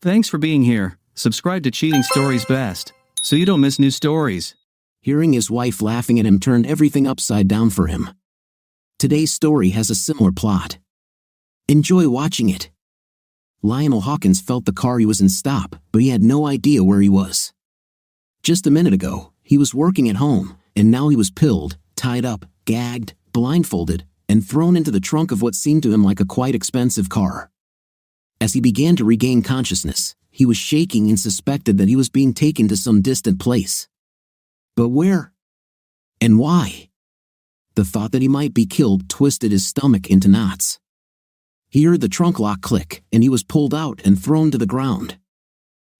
Thanks for being here. Subscribe to Cheating Stories Best, so you don't miss new stories. Hearing his wife laughing at him turned everything upside down for him. Today's story has a similar plot. Enjoy watching it. Lionel Hawkins felt the car he was in stop, but he had no idea where he was. Just a minute ago, he was working at home, and now he was pilled, tied up, gagged, blindfolded, and thrown into the trunk of what seemed to him like a quite expensive car. As he began to regain consciousness, he was shaking and suspected that he was being taken to some distant place. But where? And why? The thought that he might be killed twisted his stomach into knots. He heard the trunk lock click, and he was pulled out and thrown to the ground.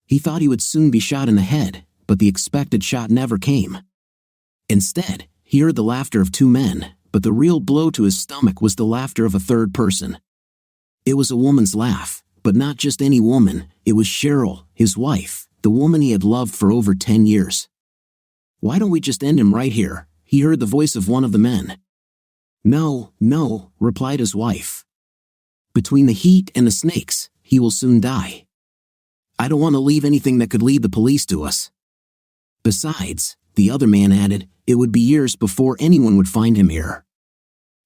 He thought he would soon be shot in the head, but the expected shot never came. Instead, he heard the laughter of two men, but the real blow to his stomach was the laughter of a third person. It was a woman's laugh, but not just any woman. It was Cheryl, his wife, the woman he had loved for over 10 years. "Why don't we just end him right here?" he heard the voice of one of the men. "No, no," replied his wife. "Between the heat and the snakes, he will soon die. I don't want to leave anything that could lead the police to us. Besides," the other man added, "it would be years before anyone would find him here.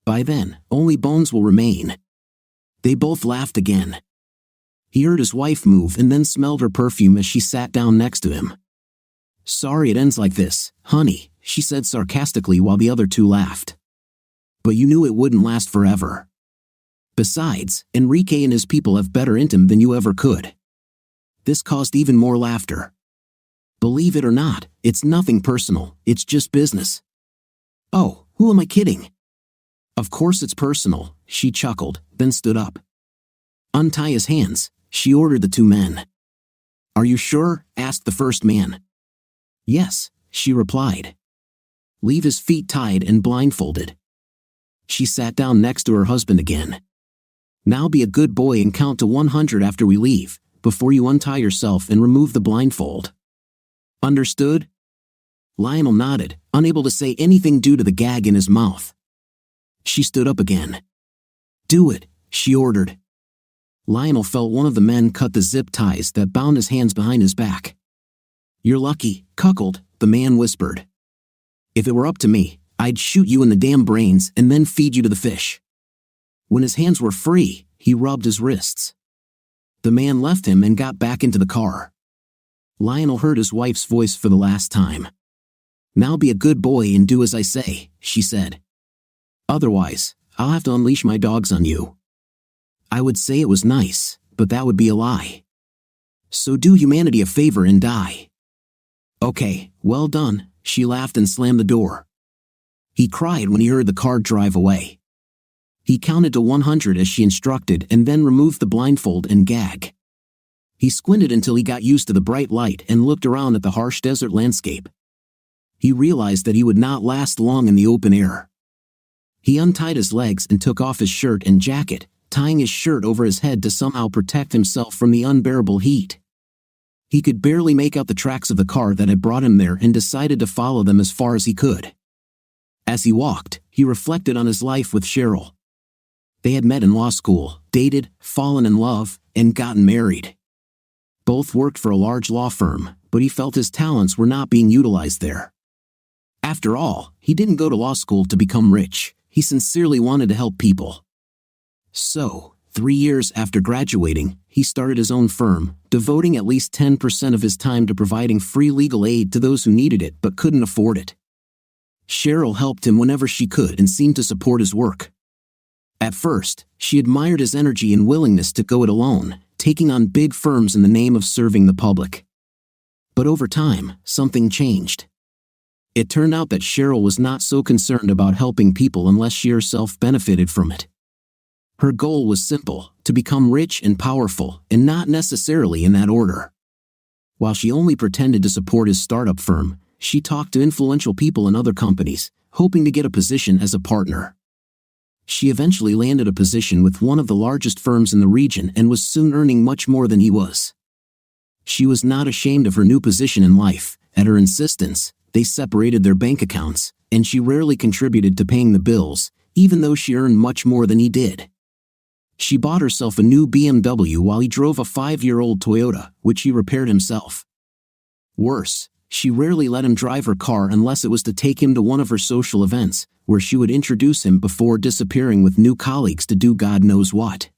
By then, only bones will remain." They both laughed again. He heard his wife move and then smelled her perfume as she sat down next to him. "Sorry it ends like this, honey," she said sarcastically while the other two laughed. "But you knew it wouldn't last forever. Besides, Enrique and his people have better intim than you ever could." This caused even more laughter. "Believe it or not, it's nothing personal, it's just business." "Oh, who am I kidding?" "Of course it's personal," she chuckled, then stood up. "Untie his hands," she ordered the two men. "Are you sure?" asked the first man. "Yes," she replied. "Leave his feet tied and blindfolded." She sat down next to her husband again. "Now be a good boy and count to 100 after we leave, before you untie yourself and remove the blindfold. Understood?" Lionel nodded, unable to say anything due to the gag in his mouth. She stood up again. "Do it," she ordered. Lionel felt one of the men cut the zip ties that bound his hands behind his back. "You're lucky, cuckold," the man whispered. "If it were up to me, I'd shoot you in the damn brains and then feed you to the fish." When his hands were free, he rubbed his wrists. The man left him and got back into the car. Lionel heard his wife's voice for the last time. "Now be a good boy and do as I say," she said. "Otherwise, I'll have to unleash my dogs on you." I would say it was nice, but that would be a lie. "So do humanity a favor and die." "Okay, well done," she laughed and slammed the door. He cried when he heard the car drive away. He counted to 100 as she instructed and then removed the blindfold and gag. He squinted until he got used to the bright light and looked around at the harsh desert landscape. He realized that he would not last long in the open air. He untied his legs and took off his shirt and jacket, tying his shirt over his head to somehow protect himself from the unbearable heat. He could barely make out the tracks of the car that had brought him there and decided to follow them as far as he could. As he walked, he reflected on his life with Cheryl. They had met in law school, dated, fallen in love, and gotten married. Both worked for a large law firm, but he felt his talents were not being utilized there. After all, he didn't go to law school to become rich. He sincerely wanted to help people. So, 3 years after graduating, he started his own firm, devoting at least 10% of his time to providing free legal aid to those who needed it but couldn't afford it. Cheryl helped him whenever she could and seemed to support his work. At first, she admired his energy and willingness to go it alone, taking on big firms in the name of serving the public. But over time, something changed. It turned out that Cheryl was not so concerned about helping people unless she herself benefited from it. Her goal was simple: to become rich and powerful, and not necessarily in that order. While she only pretended to support his startup firm, she talked to influential people in other companies, hoping to get a position as a partner. She eventually landed a position with one of the largest firms in the region and was soon earning much more than he was. She was not ashamed of her new position in life. At her insistence, they separated their bank accounts, and she rarely contributed to paying the bills, even though she earned much more than he did. She bought herself a new BMW while he drove a 5-year-old Toyota, which he repaired himself. Worse, she rarely let him drive her car unless it was to take him to one of her social events, where she would introduce him before disappearing with new colleagues to do God knows what.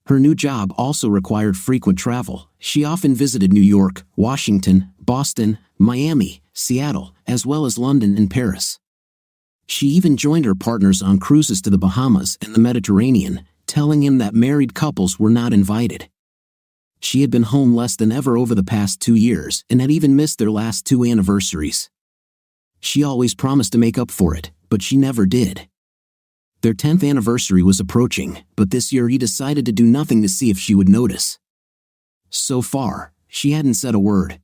Her new job also required frequent travel. She often visited New York, Washington, Boston, Miami, Seattle, as well as London and Paris. She even joined her partners on cruises to the Bahamas and the Mediterranean, telling him that married couples were not invited. She had been home less than ever over the past 2 years and had even missed their last 2 anniversaries. She always promised to make up for it, but she never did. Their 10th anniversary was approaching, but this year he decided to do nothing to see if she would notice. So far, she hadn't said a word.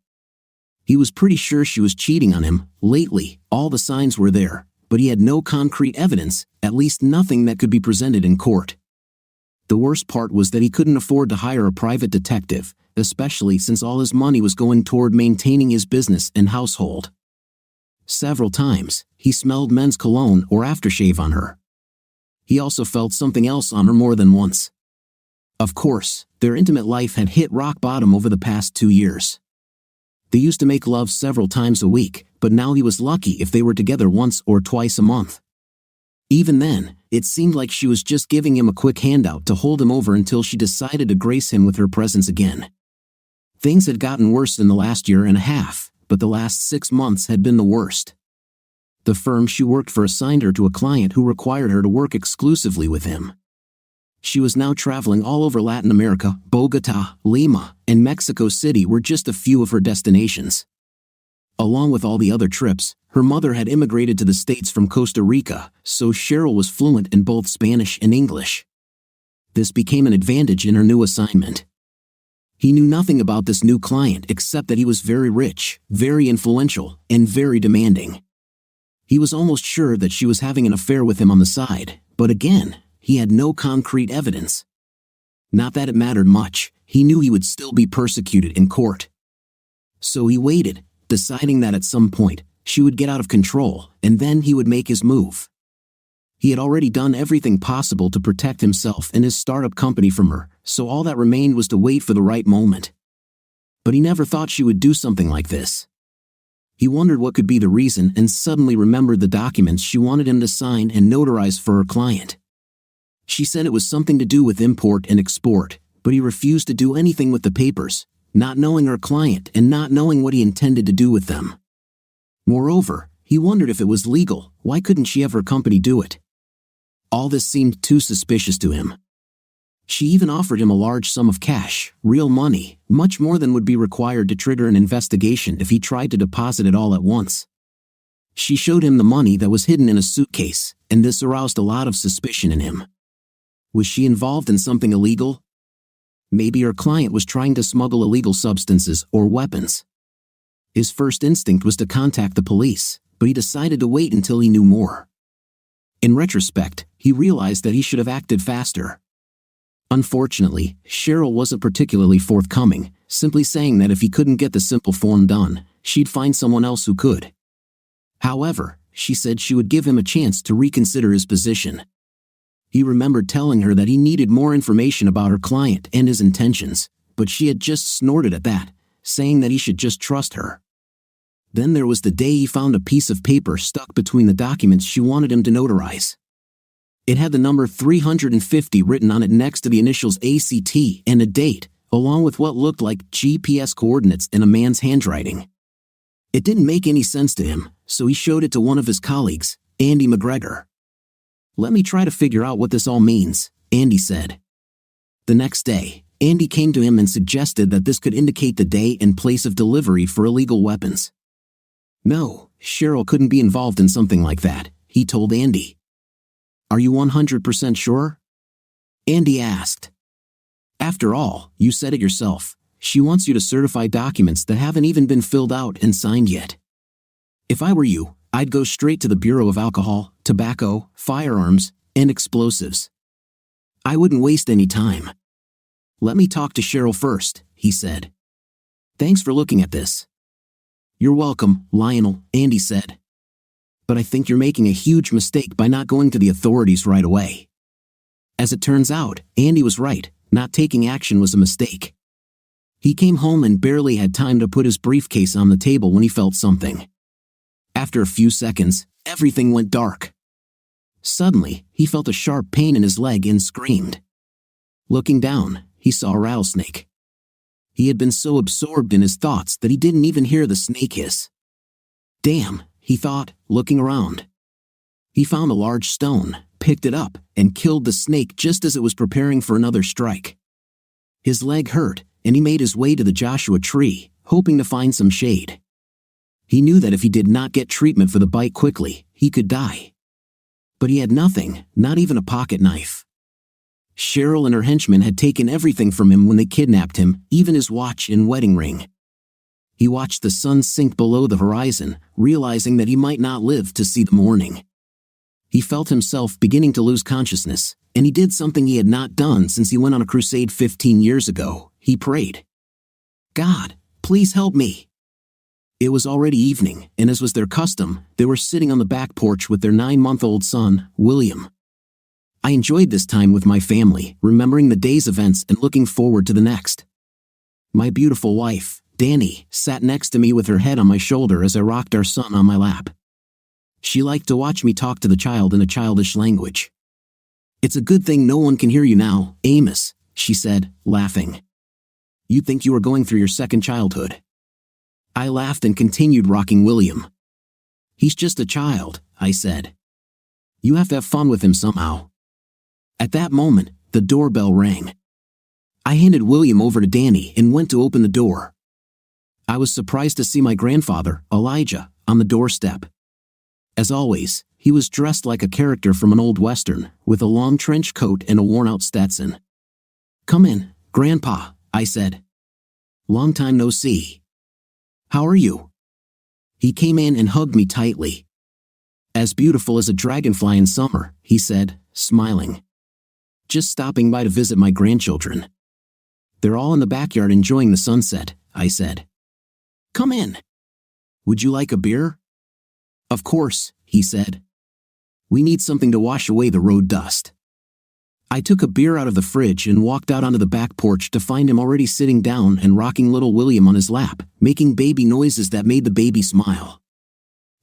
He was pretty sure she was cheating on him. Lately, all the signs were there, but he had no concrete evidence, at least nothing that could be presented in court. The worst part was that he couldn't afford to hire a private detective, especially since all his money was going toward maintaining his business and household. Several times, he smelled men's cologne or aftershave on her. He also felt something else on her more than once. Of course, their intimate life had hit rock bottom over the past 2 years. They used to make love several times a week, but now he was lucky if they were together once or twice a month. Even then, it seemed like she was just giving him a quick handout to hold him over until she decided to grace him with her presence again. Things had gotten worse in the last year and a half, but the last 6 months had been the worst. The firm she worked for assigned her to a client who required her to work exclusively with him. She was now traveling all over Latin America. Bogota, Lima, and Mexico City were just a few of her destinations. Along with all the other trips, her mother had immigrated to the States from Costa Rica, so Cheryl was fluent in both Spanish and English. This became an advantage in her new assignment. He knew nothing about this new client except that he was very rich, very influential, and very demanding. He was almost sure that she was having an affair with him on the side, but again, he had no concrete evidence. Not that it mattered much, he knew he would still be persecuted in court. So he waited, deciding that at some point, she would get out of control, and then he would make his move. He had already done everything possible to protect himself and his startup company from her, so all that remained was to wait for the right moment. But he never thought she would do something like this. He wondered what could be the reason and suddenly remembered the documents she wanted him to sign and notarize for her client. She said it was something to do with import and export, but he refused to do anything with the papers, not knowing her client and not knowing what he intended to do with them. Moreover, he wondered if it was legal. Why couldn't she have her company do it? All this seemed too suspicious to him. She even offered him a large sum of cash, real money, much more than would be required to trigger an investigation if he tried to deposit it all at once. She showed him the money that was hidden in a suitcase, and this aroused a lot of suspicion in him. Was she involved in something illegal? Maybe her client was trying to smuggle illegal substances or weapons. His first instinct was to contact the police, but he decided to wait until he knew more. In retrospect, he realized that he should have acted faster. Unfortunately, Cheryl wasn't particularly forthcoming, simply saying that if he couldn't get the simple form done, she'd find someone else who could. However, she said she would give him a chance to reconsider his position. He remembered telling her that he needed more information about her client and his intentions, but she had just snorted at that, saying that he should just trust her. Then there was the day he found a piece of paper stuck between the documents she wanted him to notarize. It had the number 350 written on it next to the initials ACT and a date, along with what looked like GPS coordinates in a man's handwriting. It didn't make any sense to him, so he showed it to one of his colleagues, Andy McGregor. "Let me try to figure out what this all means," Andy said. The next day, Andy came to him and suggested that this could indicate the day and place of delivery for illegal weapons. No, Cheryl couldn't be involved in something like that, he told Andy. "Are you 100% sure?" Andy asked. "After all, you said it yourself. She wants you to certify documents that haven't even been filled out and signed yet. If I were you, I'd go straight to the Bureau of Alcohol, Tobacco, Firearms, and Explosives. I wouldn't waste any time." "Let me talk to Cheryl first," he said. "Thanks for looking at this." "You're welcome, Lionel," Andy said. "But I think you're making a huge mistake by not going to the authorities right away. As it turns out, Andy was right. Not taking action was a mistake. He came home and barely had time to put his briefcase on the table when he felt something. After a few seconds, everything went dark. Suddenly, he felt a sharp pain in his leg and screamed. Looking down, he saw a rattlesnake. He had been so absorbed in his thoughts that he didn't even hear the snake hiss. Damn, he thought, looking around. He found a large stone, picked it up, and killed the snake just as it was preparing for another strike. His leg hurt, and he made his way to the Joshua tree, hoping to find some shade. He knew that if he did not get treatment for the bite quickly, he could die. But he had nothing, not even a pocket knife. Cheryl and her henchmen had taken everything from him when they kidnapped him, even his watch and wedding ring. He watched the sun sink below the horizon, realizing that he might not live to see the morning. He felt himself beginning to lose consciousness, and he did something he had not done since he went on a crusade 15 years ago. He prayed. God, please help me. It was already evening, and as was their custom, they were sitting on the back porch with their 9-month-old son, William. I enjoyed this time with my family, remembering the day's events and looking forward to the next. My beautiful wife, Danny, sat next to me with her head on my shoulder as I rocked our son on my lap. She liked to watch me talk to the child in a childish language. It's a good thing no one can hear you now, Amos, she said, laughing. You'd think you were going through your second childhood. I laughed and continued rocking William. He's just a child, I said. You have to have fun with him somehow. At that moment, the doorbell rang. I handed William over to Danny and went to open the door. I was surprised to see my grandfather, Elijah, on the doorstep. As always, he was dressed like a character from an old western, with a long trench coat and a worn-out Stetson. Come in, Grandpa, I said. Long time no see. How are you? He came in and hugged me tightly. As beautiful as a dragonfly in summer, he said, smiling. Just stopping by to visit my grandchildren. They're all in the backyard enjoying the sunset, I said. Come in. Would you like a beer? Of course, he said. We need something to wash away the road dust. I took a beer out of the fridge and walked out onto the back porch to find him already sitting down and rocking little William on his lap, making baby noises that made the baby smile.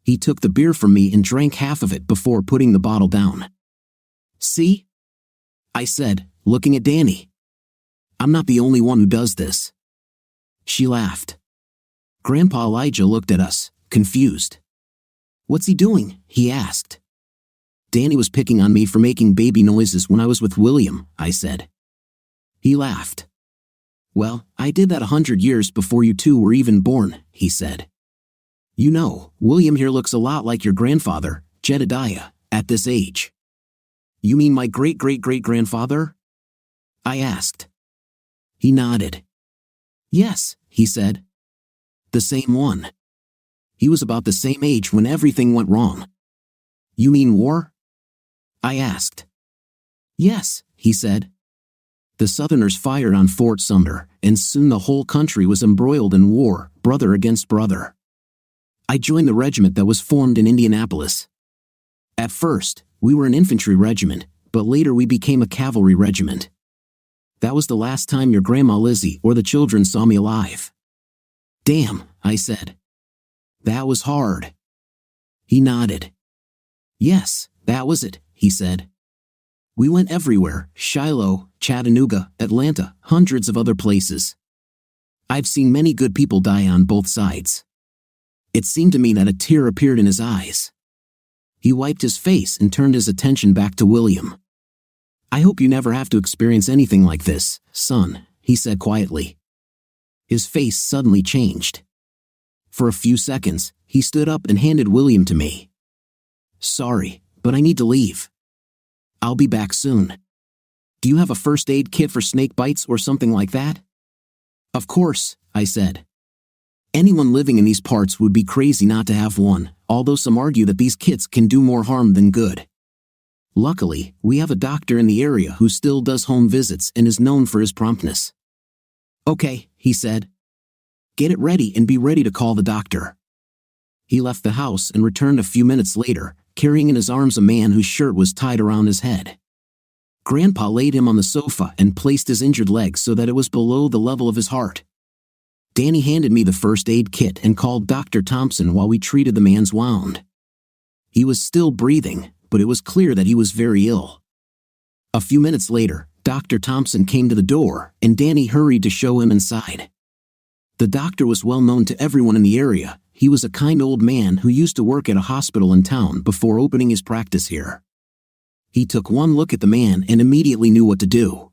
He took the beer from me and drank half of it before putting the bottle down. See? I said, looking at Danny. I'm not the only one who does this. She laughed. Grandpa Elijah looked at us, confused. What's he doing? He asked. Danny was picking on me for making baby noises when I was with William, I said. He laughed. Well, I did that 100 years before you two were even born, he said. You know, William here looks a lot like your grandfather, Jedediah, at this age. You mean my great-great-great-grandfather? I asked. He nodded. Yes, he said. The same one. He was about the same age when everything went wrong. You mean war? I asked. Yes, he said. The Southerners fired on Fort Sumter, and soon the whole country was embroiled in war, brother against brother. I joined the regiment that was formed in Indianapolis. At first, we were an infantry regiment, but later we became a cavalry regiment. That was the last time your Grandma Lizzie or the children saw me alive. Damn, I said. That was hard. He nodded. Yes, that was it, he said. We went everywhere, Shiloh, Chattanooga, Atlanta, hundreds of other places. I've seen many good people die on both sides. It seemed to me that a tear appeared in his eyes. He wiped his face and turned his attention back to William. I hope you never have to experience anything like this, son, he said quietly. His face suddenly changed. For a few seconds, he stood up and handed William to me. Sorry, but I need to leave. I'll be back soon. Do you have a first aid kit for snake bites or something like that? Of course, I said. Anyone living in these parts would be crazy not to have one, although some argue that these kits can do more harm than good. Luckily, we have a doctor in the area who still does home visits and is known for his promptness. Okay, he said. Get it ready and be ready to call the doctor. He left the house and returned a few minutes later, carrying in his arms a man whose shirt was tied around his head. Grandpa laid him on the sofa and placed his injured leg so that it was below the level of his heart. Danny handed me the first aid kit and called Dr. Thompson while we treated the man's wound. He was still breathing, but it was clear that he was very ill. A few minutes later, Dr. Thompson came to the door, and Danny hurried to show him inside. The doctor was well known to everyone in the area. He was a kind old man who used to work at a hospital in town before opening his practice here. He took one look at the man and immediately knew what to do.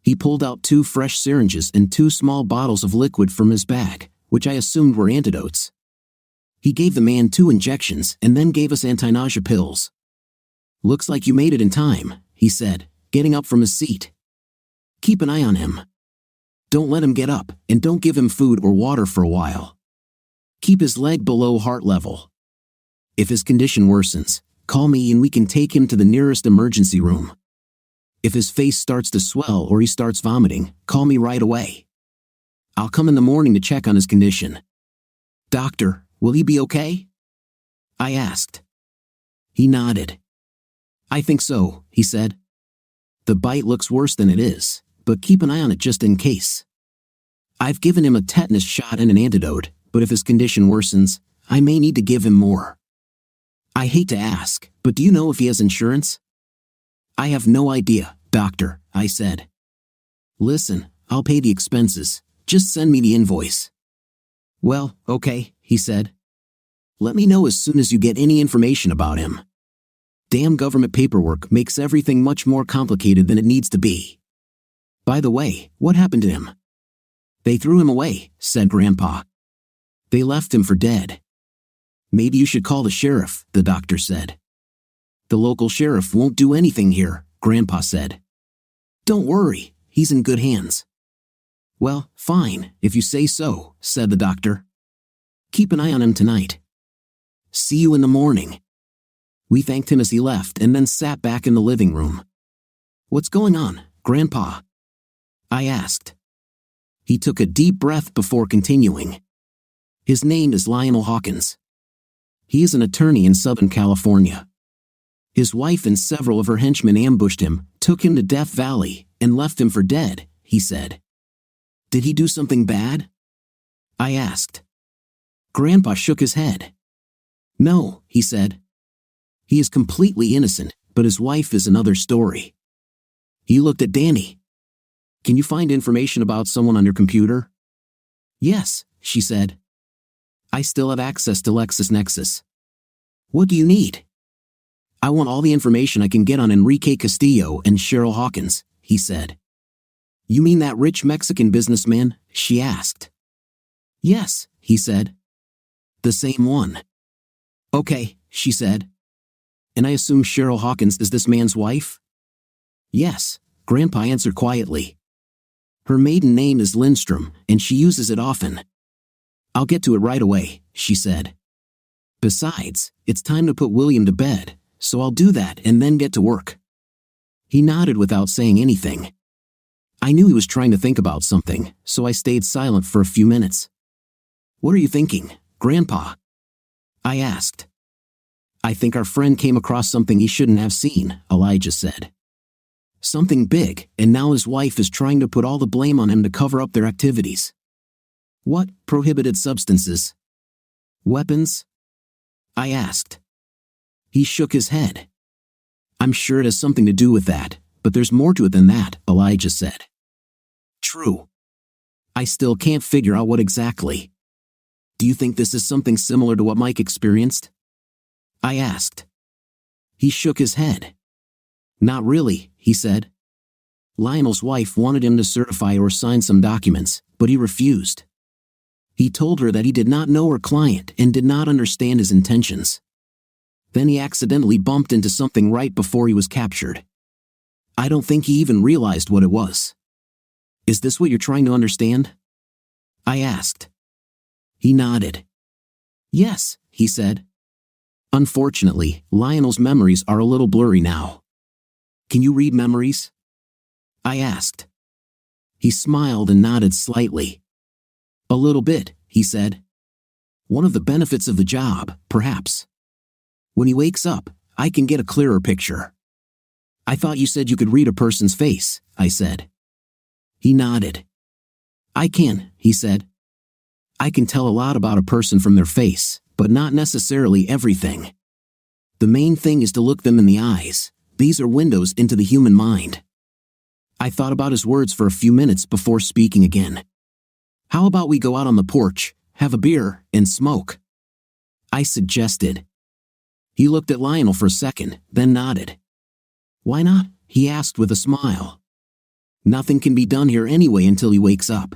He pulled out 2 fresh syringes and 2 small bottles of liquid from his bag, which I assumed were antidotes. He gave the man 2 injections and then gave us anti-nausea pills. "Looks like you made it in time," he said, getting up from his seat. "Keep an eye on him. Don't let him get up, and don't give him food or water for a while. Keep his leg below heart level. If his condition worsens, call me and we can take him to the nearest emergency room. If his face starts to swell or he starts vomiting, call me right away. I'll come in the morning to check on his condition." "Doctor, will he be okay?" I asked. He nodded. "I think so," he said. "The bite looks worse than it is, but keep an eye on it just in case. I've given him a tetanus shot and an antidote, but if his condition worsens, I may need to give him more." "I hate to ask, but do you know if he has insurance?" "I have no idea, doctor," I said. "Listen, I'll pay the expenses. Just send me the invoice." "Well, okay," he said. "Let me know as soon as you get any information about him. Damn government paperwork makes everything much more complicated than it needs to be. By the way, what happened to him?" "They threw him away," said Grandpa. "They left him for dead." "Maybe you should call the sheriff," the doctor said. "The local sheriff won't do anything here," Grandpa said. "Don't worry, he's in good hands." "Well, fine, if you say so," said the doctor. "Keep an eye on him tonight. See you in the morning." We thanked him as he left and then sat back in the living room. "What's going on, Grandpa?" I asked. He took a deep breath before continuing. "His name is Lionel Hawkins. He is an attorney in Southern California. His wife and several of her henchmen ambushed him, took him to Death Valley, and left him for dead," he said. "Did he do something bad?" I asked. Grandpa shook his head. "No," he said. "He is completely innocent, but his wife is another story." He looked at Danny. "Can you find information about someone on your computer?" "Yes," she said. "I still have access to LexisNexis." "What do you need?" "I want all the information I can get on Enrique Castillo and Cheryl Hawkins," he said. "You mean that rich Mexican businessman?" she asked. "Yes," he said. "The same one." "Okay," she said. "And I assume Cheryl Hawkins is this man's wife?" "Yes," Grandpa answered quietly. "Her maiden name is Lindstrom, and she uses it often." "I'll get to it right away," she said. "Besides, it's time to put William to bed, so I'll do that and then get to work." He nodded without saying anything. I knew he was trying to think about something, so I stayed silent for a few minutes. "What are you thinking, Grandpa?" I asked. "I think our friend came across something he shouldn't have seen," Elijah said. "Something big, and now his wife is trying to put all the blame on him to cover up their activities." "What, prohibited substances? Weapons?" I asked. He shook his head. "I'm sure it has something to do with that, but there's more to it than that," Elijah said. "True. I still can't figure out what exactly. Do you think this is something similar to what Mike experienced?" I asked. He shook his head. "Not really," he said. "Lionel's wife wanted him to certify or sign some documents, but he refused. He told her that he did not know her client and did not understand his intentions. Then he accidentally bumped into something right before he was captured. I don't think he even realized what it was. Is this what you're trying to understand?" I asked. He nodded. "Yes," he said. "Unfortunately, Lionel's memories are a little blurry now." "Can you read memories?" I asked. He smiled and nodded slightly. "A little bit," he said. "One of the benefits of the job, perhaps. When he wakes up, I can get a clearer picture." I thought you said you could read a person's face, I said. He nodded. I can, he said. I can tell a lot about a person from their face, but not necessarily everything. The main thing is to look them in the eyes. These are windows into the human mind. I thought about his words for a few minutes before speaking again. How about we go out on the porch, have a beer, and smoke? I suggested. He looked at Lionel for a second, then nodded. Why not? He asked with a smile. Nothing can be done here anyway until he wakes up.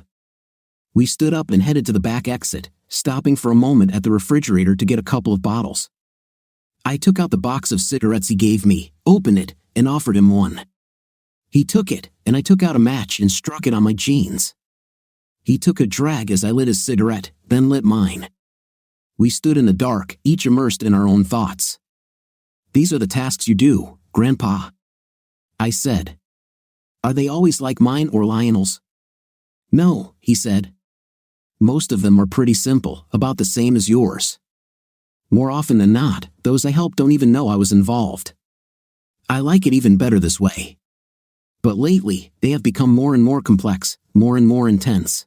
We stood up and headed to the back exit, stopping for a moment at the refrigerator to get a couple of bottles. I took out the box of cigarettes he gave me, opened it, and offered him one. He took it, and I took out a match and struck it on my jeans. He took a drag as I lit his cigarette, then lit mine. We stood in the dark, each immersed in our own thoughts. These are the tasks you do, Grandpa, I said. Are they always like mine or Lionel's? No, he said. Most of them are pretty simple, about the same as yours. More often than not, those I help don't even know I was involved. I like it even better this way. But lately, they have become more and more complex, more and more intense.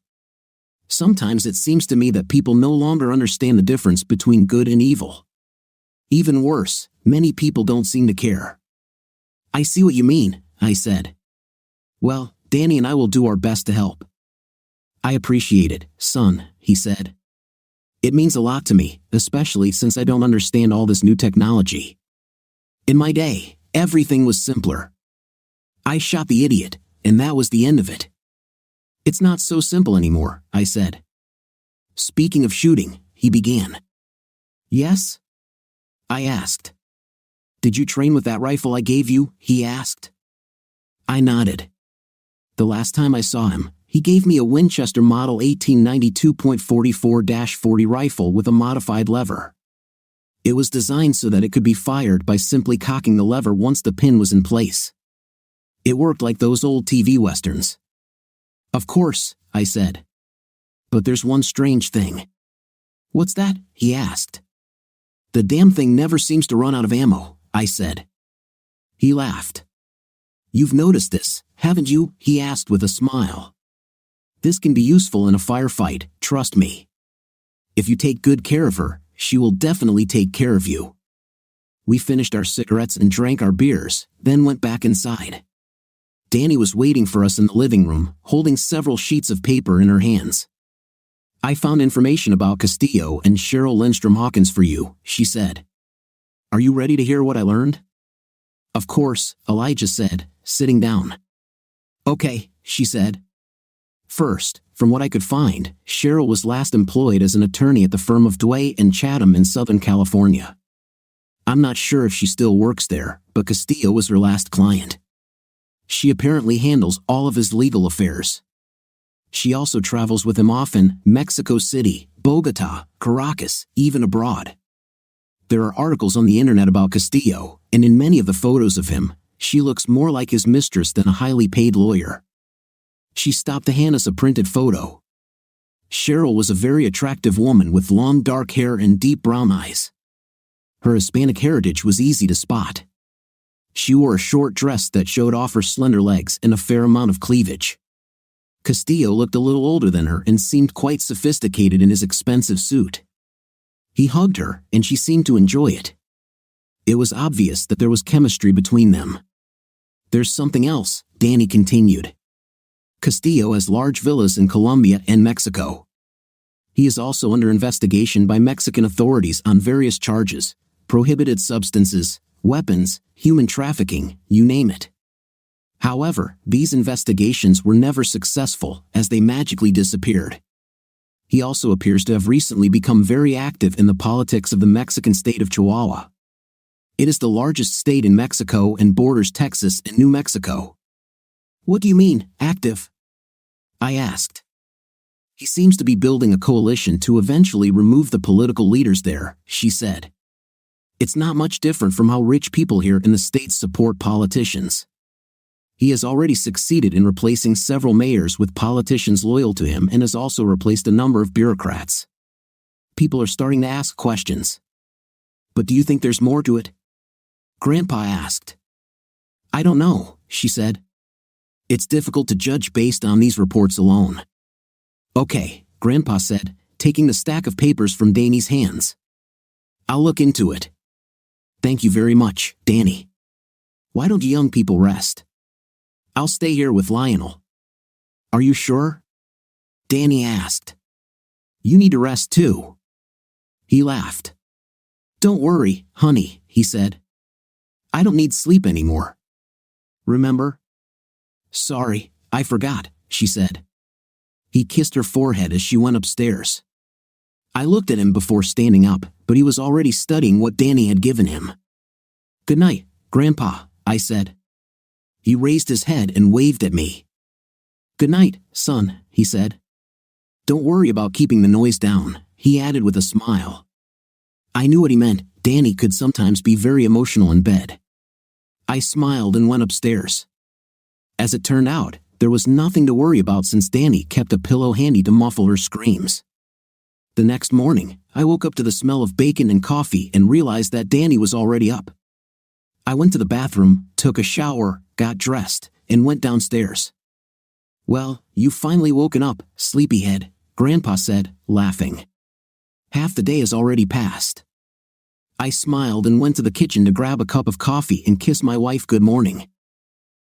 Sometimes it seems to me that people no longer understand the difference between good and evil. Even worse, many people don't seem to care. I see what you mean, I said. Well, Danny and I will do our best to help. I appreciate it, son, he said. It means a lot to me, especially since I don't understand all this new technology. In my day, everything was simpler. I shot the idiot, and that was the end of it. It's not so simple anymore, I said. Speaking of shooting, he began. Yes? I asked. Did you train with that rifle I gave you? He asked. I nodded. The last time I saw him, he gave me a Winchester Model 1892.44-40 rifle with a modified lever. It was designed so that it could be fired by simply cocking the lever once the pin was in place. It worked like those old TV westerns. Of course, I said. But there's one strange thing. What's that? He asked. The damn thing never seems to run out of ammo, I said. He laughed. You've noticed this, haven't you? He asked with a smile. This can be useful in a firefight, trust me. If you take good care of her, she will definitely take care of you. We finished our cigarettes and drank our beers, then went back inside. Danny was waiting for us in the living room, holding several sheets of paper in her hands. I found information about Castillo and Cheryl Lindstrom Hawkins for you, she said. Are you ready to hear what I learned? Of course, Elijah said, sitting down. Okay, she said. First, from what I could find, Cheryl was last employed as an attorney at the firm of Dway and Chatham in Southern California. I'm not sure if she still works there, but Castillo was her last client. She apparently handles all of his legal affairs. She also travels with him often, Mexico City, Bogota, Caracas, even abroad. There are articles on the internet about Castillo, and in many of the photos of him, she looks more like his mistress than a highly paid lawyer. She stopped to hand us a printed photo. Cheryl was a very attractive woman with long dark hair and deep brown eyes. Her Hispanic heritage was easy to spot. She wore a short dress that showed off her slender legs and a fair amount of cleavage. Castillo looked a little older than her and seemed quite sophisticated in his expensive suit. He hugged her, and she seemed to enjoy it. It was obvious that there was chemistry between them. There's something else, Danny continued. Castillo has large villas in Colombia and Mexico. He is also under investigation by Mexican authorities on various charges, prohibited substances, weapons, human trafficking, you name it. However, these investigations were never successful, as they magically disappeared. He also appears to have recently become very active in the politics of the Mexican state of Chihuahua. It is the largest state in Mexico and borders Texas and New Mexico. What do you mean, active? I asked. He seems to be building a coalition to eventually remove the political leaders there, she said. It's not much different from how rich people here in the state support politicians. He has already succeeded in replacing several mayors with politicians loyal to him and has also replaced a number of bureaucrats. People are starting to ask questions. But do you think there's more to it? Grandpa asked. I don't know, she said. It's difficult to judge based on these reports alone. Okay, Grandpa said, taking the stack of papers from Danny's hands. I'll look into it. Thank you very much, Danny. Why don't you young people rest? I'll stay here with Lionel. Are you sure? Danny asked. You need to rest too. He laughed. Don't worry, honey, he said. I don't need sleep anymore. Remember? Sorry, I forgot, she said. He kissed her forehead as she went upstairs. I looked at him before standing up, but he was already studying what Danny had given him. Good night, Grandpa, I said. He raised his head and waved at me. Good night, son, he said. Don't worry about keeping the noise down, he added with a smile. I knew what he meant. Danny could sometimes be very emotional in bed. I smiled and went upstairs. As it turned out, there was nothing to worry about since Danny kept a pillow handy to muffle her screams. The next morning, I woke up to the smell of bacon and coffee and realized that Danny was already up. I went to the bathroom, took a shower, got dressed, and went downstairs. Well, you've finally woken up, sleepyhead, Grandpa said, laughing. Half the day has already passed. I smiled and went to the kitchen to grab a cup of coffee and kiss my wife good morning.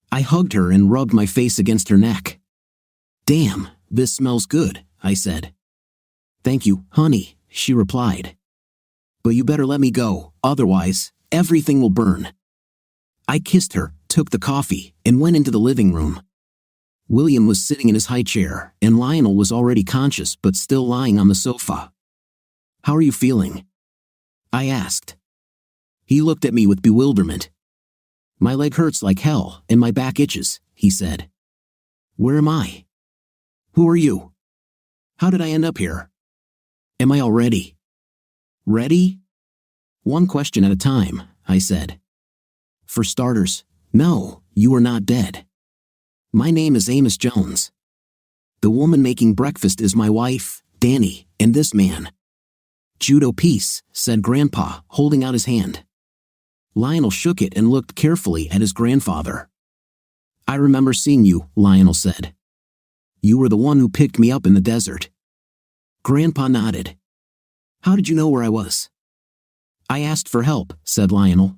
I hugged her and rubbed my face against her neck. Damn, this smells good, I said. Thank you, honey, she replied. But you better let me go, otherwise, everything will burn. I kissed her, took the coffee, and went into the living room. William was sitting in his high chair, and Lionel was already conscious but still lying on the sofa. How are you feeling? I asked. He looked at me with bewilderment. My leg hurts like hell, and my back itches, he said. Where am I? Who are you? How did I end up here? Am I all ready? Ready? One question at a time, I said. For starters, no, you are not dead. My name is Amos Jones. The woman making breakfast is my wife, Danny, and this man. Judo peace, said Grandpa, holding out his hand. Lionel shook it and looked carefully at his grandfather. I remember seeing you, Lionel said. You were the one who picked me up in the desert. Grandpa nodded. How did you know where I was? I asked for help, said Lionel.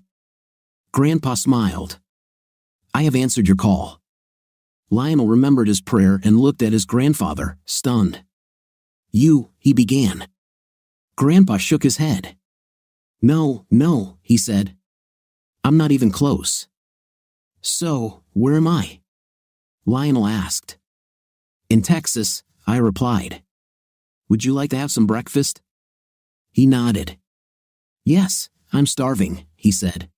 Grandpa smiled. I have answered your call. Lionel remembered his prayer and looked at his grandfather, stunned. You, he began. Grandpa shook his head. No, he said. I'm not even close. So, where am I? Lionel asked. In Texas, I replied. Would you like to have some breakfast? He nodded. Yes, I'm starving, he said.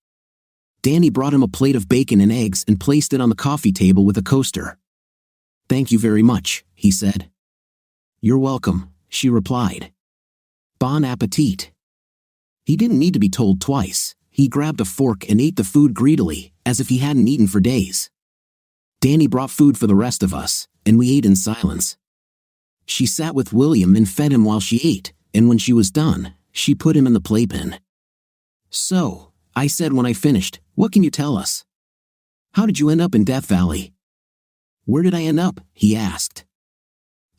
Danny brought him a plate of bacon and eggs and placed it on the coffee table with a coaster. Thank you very much, he said. You're welcome, she replied. Bon appetit. He didn't need to be told twice. He grabbed a fork and ate the food greedily, as if he hadn't eaten for days. Danny brought food for the rest of us, and we ate in silence. She sat with William and fed him while she ate, and when she was done, she put him in the playpen. So, I said when I finished, what can you tell us? How did you end up in Death Valley? Where did I end up? He asked.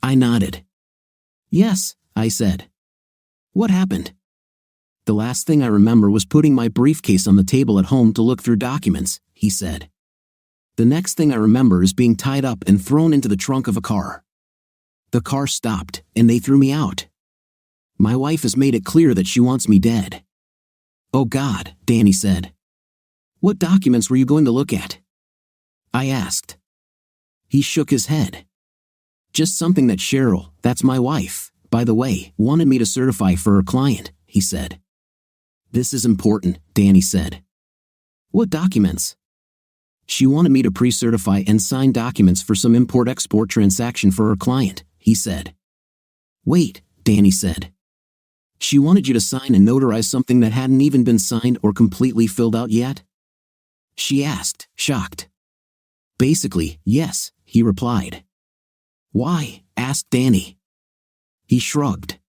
I nodded. Yes, I said. What happened? The last thing I remember was putting my briefcase on the table at home to look through documents, he said. The next thing I remember is being tied up and thrown into the trunk of a car. The car stopped, and they threw me out. My wife has made it clear that she wants me dead. Oh God, Danny said. What documents were you going to look at? I asked. He shook his head. Just something that Cheryl, that's my wife, by the way, wanted me to certify for her client, he said. This is important, Danny said. What documents? She wanted me to pre-certify and sign documents for some import-export transaction for her client, he said. Wait, Danny said. She wanted you to sign and notarize something that hadn't even been signed or completely filled out yet? She asked, shocked. Basically, yes, he replied. Why? Asked Danny. He shrugged.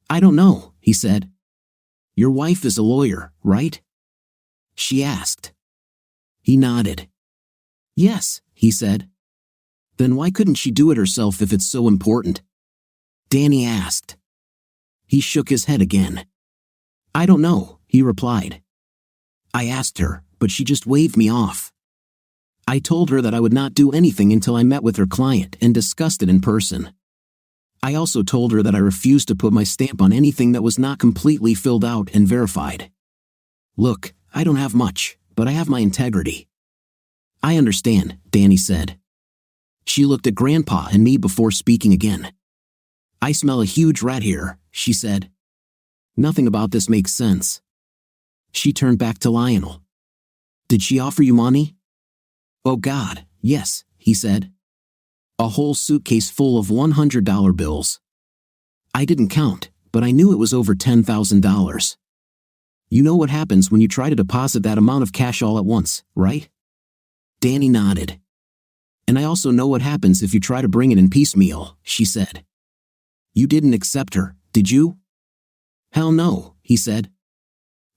I don't know, he said. Your wife is a lawyer, right? She asked. He nodded. Yes, he said. Then why couldn't she do it herself if it's so important? Danny asked. He shook his head again. I don't know, he replied. I asked her, but she just waved me off. I told her that I would not do anything until I met with her client and discussed it in person. I also told her that I refused to put my stamp on anything that was not completely filled out and verified. Look, I don't have much, but I have my integrity. I understand, Danny said. She looked at Grandpa and me before speaking again. I smell a huge rat here, she said. Nothing about this makes sense. She turned back to Lionel. Did she offer you money? Oh God, yes, he said. A whole suitcase full of $100 bills. I didn't count, but I knew it was over $10,000. You know what happens when you try to deposit that amount of cash all at once, right? Danny nodded. And I also know what happens if you try to bring it in piecemeal, she said. You didn't accept her, did you? Hell no, he said.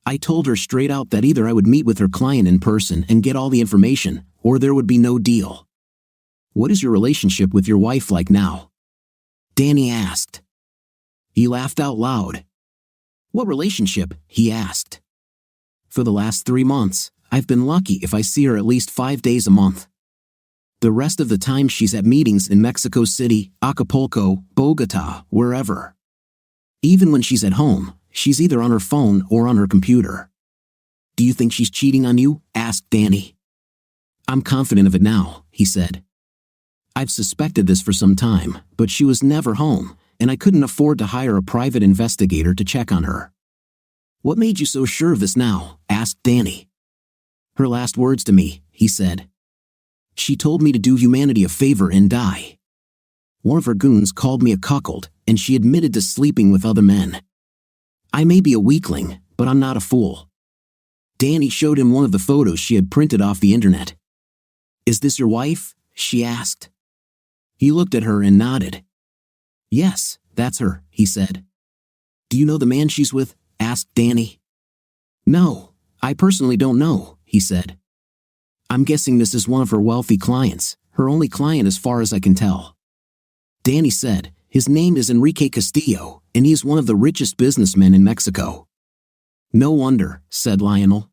I told her straight out that either I would meet with her client in person and get all the information, or there would be no deal. What is your relationship with your wife like now? Danny asked. He laughed out loud. What relationship? He asked. For the last 3 months, I've been lucky if I see her at least 5 days a month. The rest of the time she's at meetings in Mexico City, Acapulco, Bogota, wherever. Even when she's at home, she's either on her phone or on her computer. Do you think she's cheating on you? Asked Danny. I'm confident of it now, he said. I've suspected this for some time, but she was never home, and I couldn't afford to hire a private investigator to check on her. What made you so sure of this now? Asked Danny. Her last words to me, he said. She told me to do humanity a favor and die. One of her goons called me a cuckold, and she admitted to sleeping with other men. I may be a weakling, but I'm not a fool. Danny showed him one of the photos she had printed off the internet. Is this your wife? She asked. He looked at her and nodded. Yes, that's her, he said. Do you know the man she's with? Asked Danny. No, I personally don't know, he said. I'm guessing this is one of her wealthy clients, her only client as far as I can tell. Danny said, his name is Enrique Castillo, and he is one of the richest businessmen in Mexico. No wonder, said Lionel.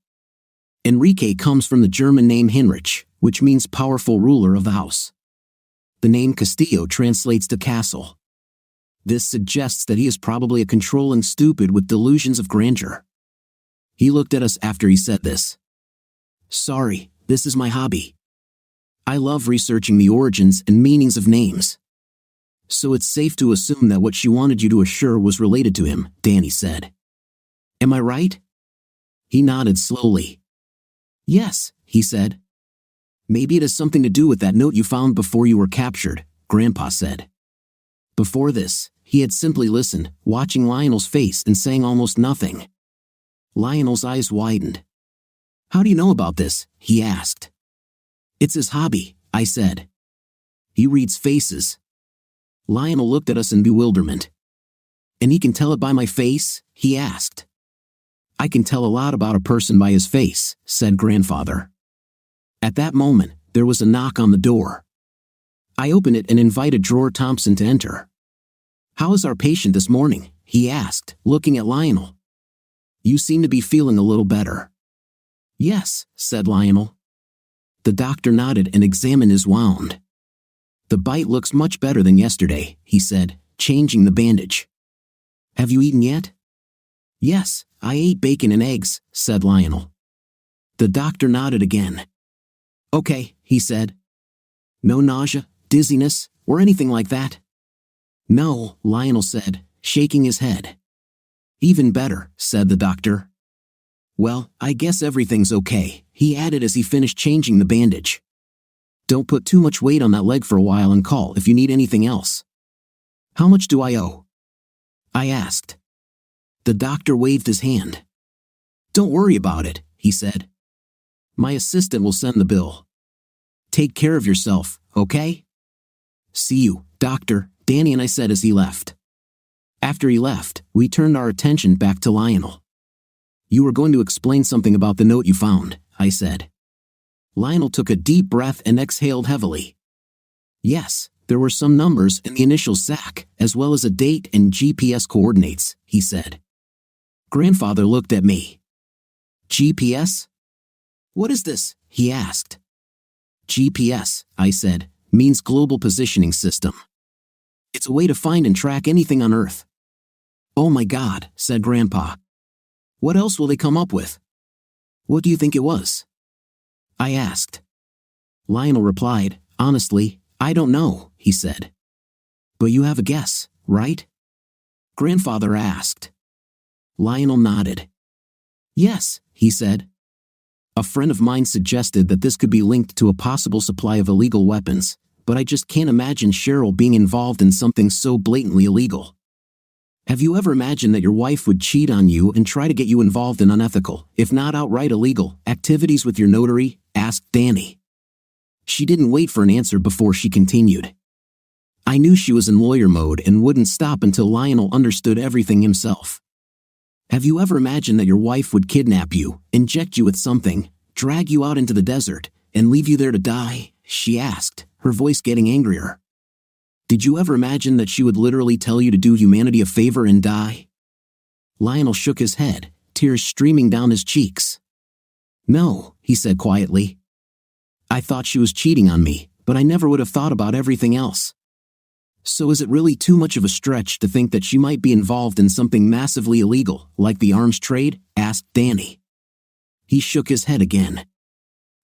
Enrique comes from the German name Heinrich, which means powerful ruler of the house. The name Castillo translates to castle. This suggests that he is probably a controlling stupid with delusions of grandeur. He looked at us after he said this. Sorry, this is my hobby. I love researching the origins and meanings of names. So it's safe to assume that what she wanted you to assure was related to him, Danny said. Am I right? He nodded slowly. Yes, he said. Maybe it has something to do with that note you found before you were captured, Grandpa said. Before this, he had simply listened, watching Lionel's face and saying almost nothing. Lionel's eyes widened. How do you know about this? He asked. It's his hobby, I said. He reads faces. Lionel looked at us in bewilderment. And he can tell it by my face? He asked. I can tell a lot about a person by his face, said Grandfather. At that moment, there was a knock on the door. I opened it and invited Drawer Thompson to enter. How is our patient this morning? He asked, looking at Lionel. You seem to be feeling a little better. Yes, said Lionel. The doctor nodded and examined his wound. The bite looks much better than yesterday, he said, changing the bandage. Have you eaten yet? Yes, I ate bacon and eggs, said Lionel. The doctor nodded again. Okay, he said. No nausea, dizziness, or anything like that? No, Lionel said, shaking his head. Even better, said the doctor. Well, I guess everything's okay, he added as he finished changing the bandage. Don't put too much weight on that leg for a while and call if you need anything else. How much do I owe? I asked. The doctor waved his hand. Don't worry about it, he said. My assistant will send the bill. Take care of yourself, okay? See you, doctor, Danny and I said as he left. After he left, we turned our attention back to Lionel. You were going to explain something about the note you found, I said. Lionel took a deep breath and exhaled heavily. Yes, there were some numbers in the initial sack, as well as a date and GPS coordinates, he said. Grandfather looked at me. GPS? What is this? He asked. GPS, I said, means Global Positioning System. It's a way to find and track anything on Earth. Oh my God, said Grandpa. What else will they come up with? What do you think it was? I asked. Lionel replied, honestly, I don't know, he said. But you have a guess, right? Grandfather asked. Lionel nodded. Yes, he said. A friend of mine suggested that this could be linked to a possible supply of illegal weapons, but I just can't imagine Cheryl being involved in something so blatantly illegal. Have you ever imagined that your wife would cheat on you and try to get you involved in unethical, if not outright illegal, activities with your notary? Asked Danny. She didn't wait for an answer before she continued. I knew she was in lawyer mode and wouldn't stop until Lionel understood everything himself. Have you ever imagined that your wife would kidnap you, inject you with something, drag you out into the desert, and leave you there to die? She asked, her voice getting angrier. Did you ever imagine that she would literally tell you to do humanity a favor and die? Lionel shook his head, tears streaming down his cheeks. No, he said quietly. I thought she was cheating on me, but I never would have thought about everything else. So is it really too much of a stretch to think that she might be involved in something massively illegal, like the arms trade? Asked Danny. He shook his head again.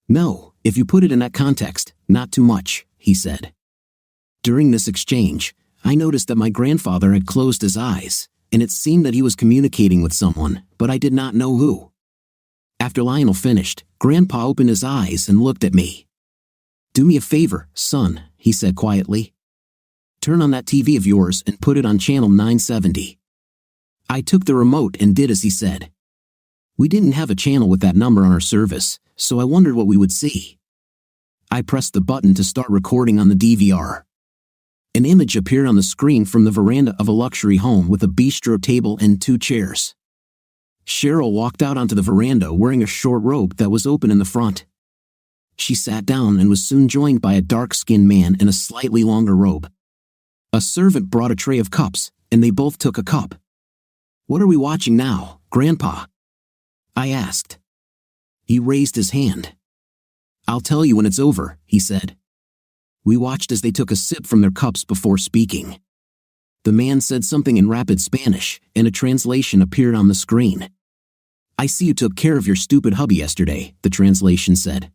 No, if you put it in that context, not too much, he said. During this exchange, I noticed that my grandfather had closed his eyes, and it seemed that he was communicating with someone, but I did not know who. After Lionel finished, Grandpa opened his eyes and looked at me. Do me a favor, son, he said quietly. Turn on that TV of yours and put it on channel 970. I took the remote and did as he said. We didn't have a channel with that number on our service, so I wondered what we would see. I pressed the button to start recording on the DVR. An image appeared on the screen from the veranda of a luxury home with a bistro table and 2 chairs. Cheryl walked out onto the veranda wearing a short robe that was open in the front. She sat down and was soon joined by a dark-skinned man in a slightly longer robe. A servant brought a tray of cups, and they both took a cup. What are we watching now, Grandpa? I asked. He raised his hand. I'll tell you when it's over, he said. We watched as they took a sip from their cups before speaking. The man said something in rapid Spanish, and a translation appeared on the screen. I see you took care of your stupid hubby yesterday, the translation said.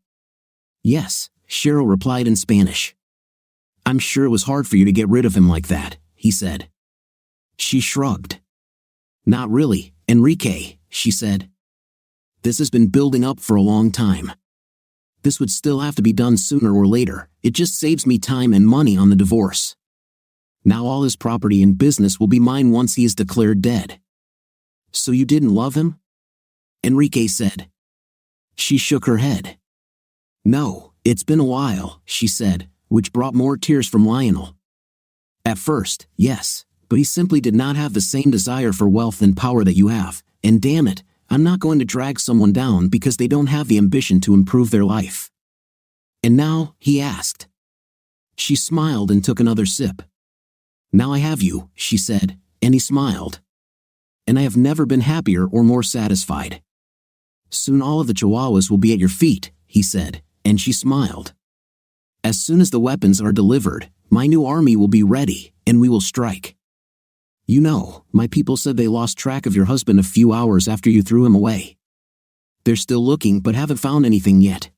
Yes, Cheryl replied in Spanish. I'm sure it was hard for you to get rid of him like that, he said. She shrugged. Not really, Enrique, she said. This has been building up for a long time. This would still have to be done sooner or later. It just saves me time and money on the divorce. Now all his property and business will be mine once he is declared dead. So you didn't love him? Enrique said. She shook her head. No, it's been a while, she said, which brought more tears from Lionel. At first, yes, but he simply did not have the same desire for wealth and power that you have, and damn it, I'm not going to drag someone down because they don't have the ambition to improve their life. And now, he asked. She smiled and took another sip. Now I have you, she said, and he smiled. And I have never been happier or more satisfied. Soon all of the Chihuahuas will be at your feet, he said, and she smiled. As soon as the weapons are delivered, my new army will be ready, and we will strike. You know, my people said they lost track of your husband a few hours after you threw him away. They're still looking but haven't found anything yet.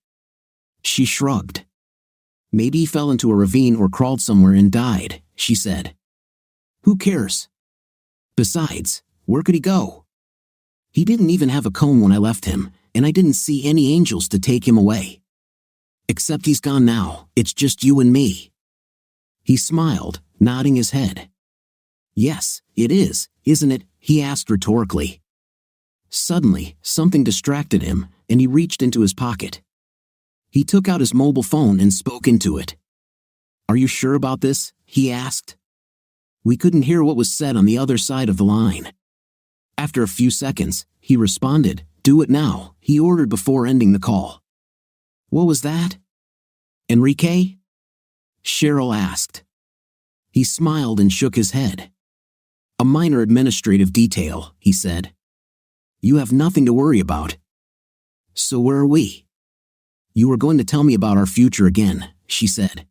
She shrugged. Maybe he fell into a ravine or crawled somewhere and died, she said. Who cares? Besides, where could he go? He didn't even have a comb when I left him, and I didn't see any angels to take him away. Except he's gone now, it's just you and me. He smiled, nodding his head. Yes, it is, isn't it? He asked rhetorically. Suddenly, something distracted him, and he reached into his pocket. He took out his mobile phone and spoke into it. Are you sure about this? He asked. We couldn't hear what was said on the other side of the line. After a few seconds, he responded, Do it now, he ordered before ending the call. What was that? Enrique? Cheryl asked. He smiled and shook his head. A minor administrative detail, he said. You have nothing to worry about. So where are we? You were going to tell me about our future again, she said.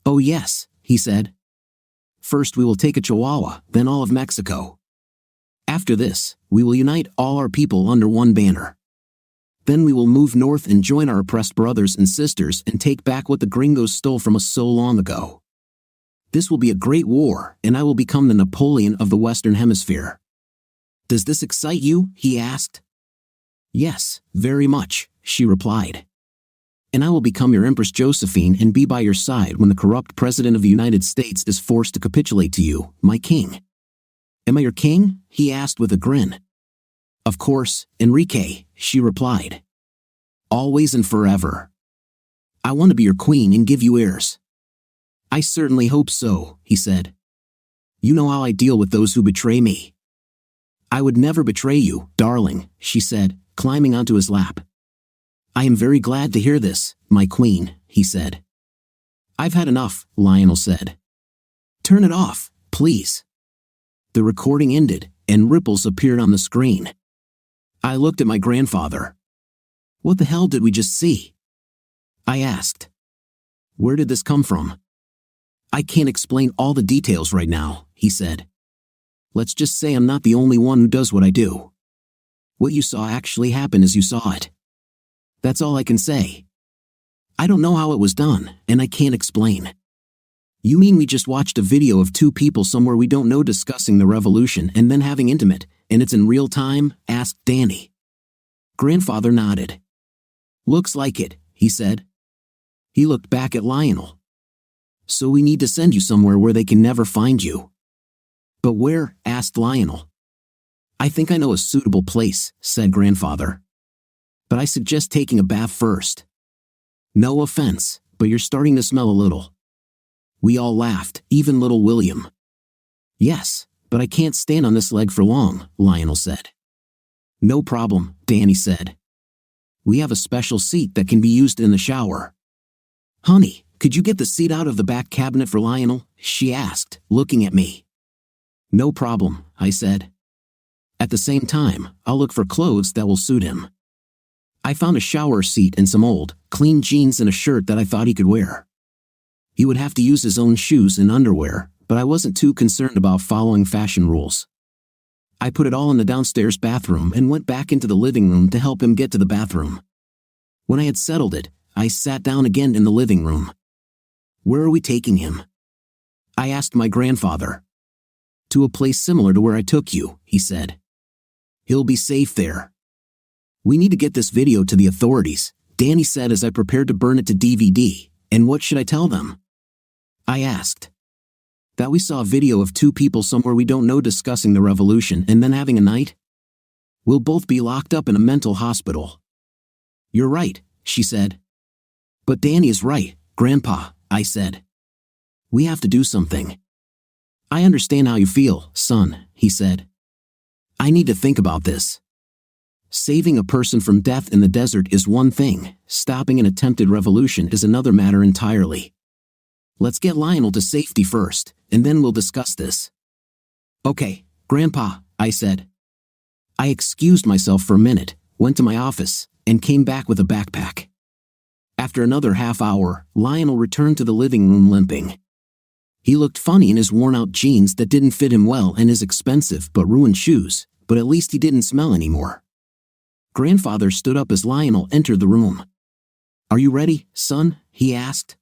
Oh yes, he said. First we will take a Chihuahua, then all of Mexico. After this, we will unite all our people under one banner. Then we will move north and join our oppressed brothers and sisters and take back what the gringos stole from us so long ago. This will be a great war, and I will become the Napoleon of the Western Hemisphere. Does this excite you? He asked. Yes, very much, she replied. And I will become your Empress Josephine and be by your side when the corrupt President of the United States is forced to capitulate to you, my king. Am I your king? He asked with a grin. Of course, Enrique, she replied. Always and forever. I want to be your queen and give you heirs. I certainly hope so, he said. You know how I deal with those who betray me. I would never betray you, darling, she said, climbing onto his lap. I am very glad to hear this, my queen, he said. I've had enough, Lionel said. Turn it off, please. The recording ended, and ripples appeared on the screen. I looked at my grandfather. What the hell did we just see? I asked. Where did this come from? I can't explain all the details right now, he said. Let's just say I'm not the only one who does what I do. What you saw actually happened as you saw it. That's all I can say. I don't know how it was done, and I can't explain. You mean we just watched a video of two people somewhere we don't know discussing the revolution and then having intimate, and it's in real time? Asked Danny. Grandfather nodded. Looks like it, he said. He looked back at Lionel. So we need to send you somewhere where they can never find you. But where? Asked Lionel. I think I know a suitable place, said Grandfather. But I suggest taking a bath first. No offense, but you're starting to smell a little. We all laughed, even little William. Yes, but I can't stand on this leg for long, Lionel said. No problem, Danny said. We have a special seat that can be used in the shower. Honey, could you get the seat out of the back cabinet for Lionel? She asked, looking at me. No problem, I said. At the same time, I'll look for clothes that will suit him. I found a shower seat and some old, clean jeans and a shirt that I thought he could wear. He would have to use his own shoes and underwear, but I wasn't too concerned about following fashion rules. I put it all in the downstairs bathroom and went back into the living room to help him get to the bathroom. When I had settled it, I sat down again in the living room. Where are we taking him? I asked my grandfather. To a place similar to where I took you, he said. He'll be safe there. We need to get this video to the authorities, Danny said as I prepared to burn it to DVD. And what should I tell them? I asked. That we saw a video of two people somewhere we don't know discussing the revolution and then having a night? We'll both be locked up in a mental hospital. You're right, she said. But Danny is right, Grandpa, I said. We have to do something. I understand how you feel, son, he said. I need to think about this. Saving a person from death in the desert is one thing, stopping an attempted revolution is another matter entirely. Let's get Lionel to safety first, and then we'll discuss this. Okay, Grandpa, I said. I excused myself for a minute, went to my office, and came back with a backpack. After another half hour, Lionel returned to the living room limping. He looked funny in his worn-out jeans that didn't fit him well and his expensive but ruined shoes, but at least he didn't smell anymore. Grandfather stood up as Lionel entered the room. Are you ready, son? He asked.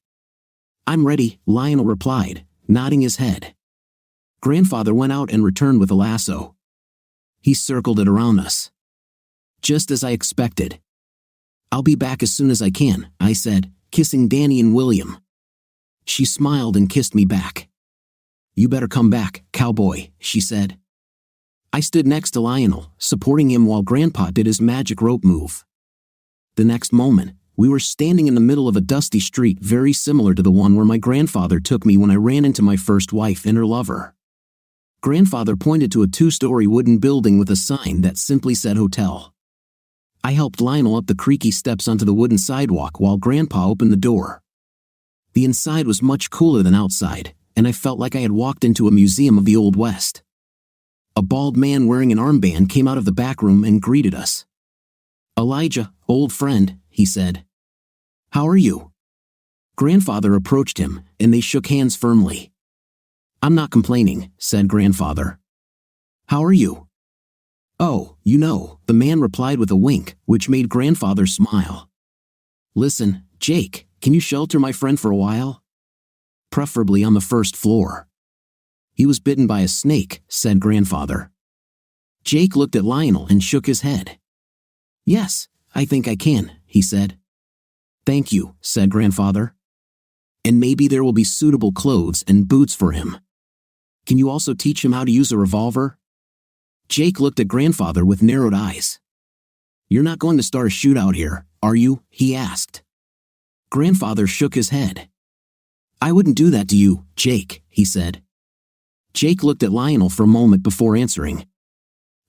I'm ready, Lionel replied, nodding his head. Grandfather went out and returned with a lasso. He circled it around us. Just as I expected. I'll be back as soon as I can, I said, kissing Danny and William. She smiled and kissed me back. You better come back, cowboy, she said. I stood next to Lionel, supporting him while Grandpa did his magic rope move. The next moment, we were standing in the middle of a dusty street very similar to the one where my grandfather took me when I ran into my first wife and her lover. Grandfather pointed to a 2-story wooden building with a sign that simply said hotel. I helped Lionel up the creaky steps onto the wooden sidewalk while Grandpa opened the door. The inside was much cooler than outside, and I felt like I had walked into a museum of the Old West. A bald man wearing an armband came out of the back room and greeted us. "Elijah, old friend," he said. "How are you?" Grandfather approached him, and they shook hands firmly. "I'm not complaining," said Grandfather. "How are you?" "Oh, the man replied with a wink, which made Grandfather smile. "Listen, Jake, can you shelter my friend for a while? Preferably on the first floor." "He was bitten by a snake," said Grandfather. Jake looked at Lionel and shook his head. "Yes, I think I can," he said. "Thank you," said Grandfather. "And maybe there will be suitable clothes and boots for him. Can you also teach him how to use a revolver?" Jake looked at Grandfather with narrowed eyes. "You're not going to start a shootout here, are you?" he asked. Grandfather shook his head. "I wouldn't do that to you, Jake," he said. Jake looked at Lionel for a moment before answering.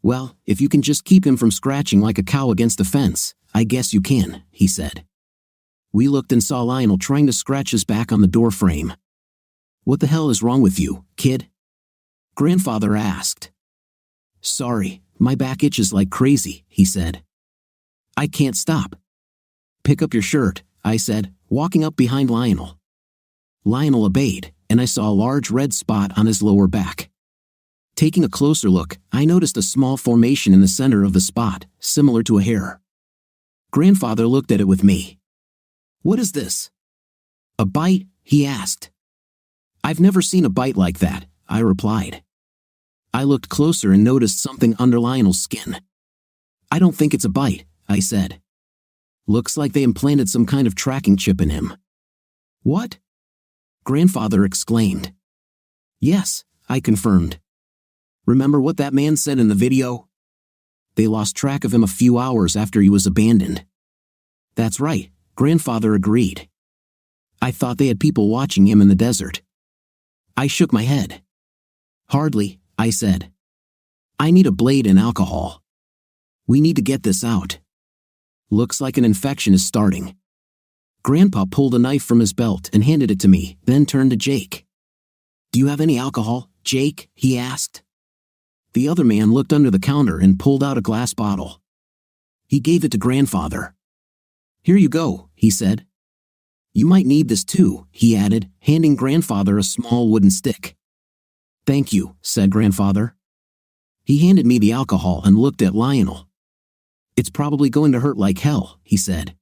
"Well, if you can just keep him from scratching like a cow against the fence, I guess you can," he said. We looked and saw Lionel trying to scratch his back on the door frame. "What the hell is wrong with you, kid?" Grandfather asked. "Sorry, my back itches like crazy," he said. "I can't stop." "Pick up your shirt," I said, walking up behind Lionel. Lionel obeyed, and I saw a large red spot on his lower back. Taking a closer look, I noticed a small formation in the center of the spot, similar to a hair. Grandfather looked at it with me. "What is this?" "A bite?" he asked. "I've never seen a bite like that," I replied. I looked closer and noticed something under Lionel's skin. "I don't think it's a bite," I said. "Looks like they implanted some kind of tracking chip in him." "What?" Grandfather exclaimed. "Yes," I confirmed. "Remember what that man said in the video? They lost track of him a few hours after he was abandoned." "That's right," Grandfather agreed. "I thought they had people watching him in the desert." I shook my head. "Hardly," I said. "I need a blade and alcohol. We need to get this out. Looks like an infection is starting." Grandpa pulled a knife from his belt and handed it to me, then turned to Jake. "Do you have any alcohol, Jake?" he asked. The other man looked under the counter and pulled out a glass bottle. He gave it to Grandfather. "Here you go," he said. "You might need this too," he added, handing Grandfather a small wooden stick. "Thank you," said Grandfather. He handed me the alcohol and looked at Lionel. "It's probably going to hurt like hell," he said.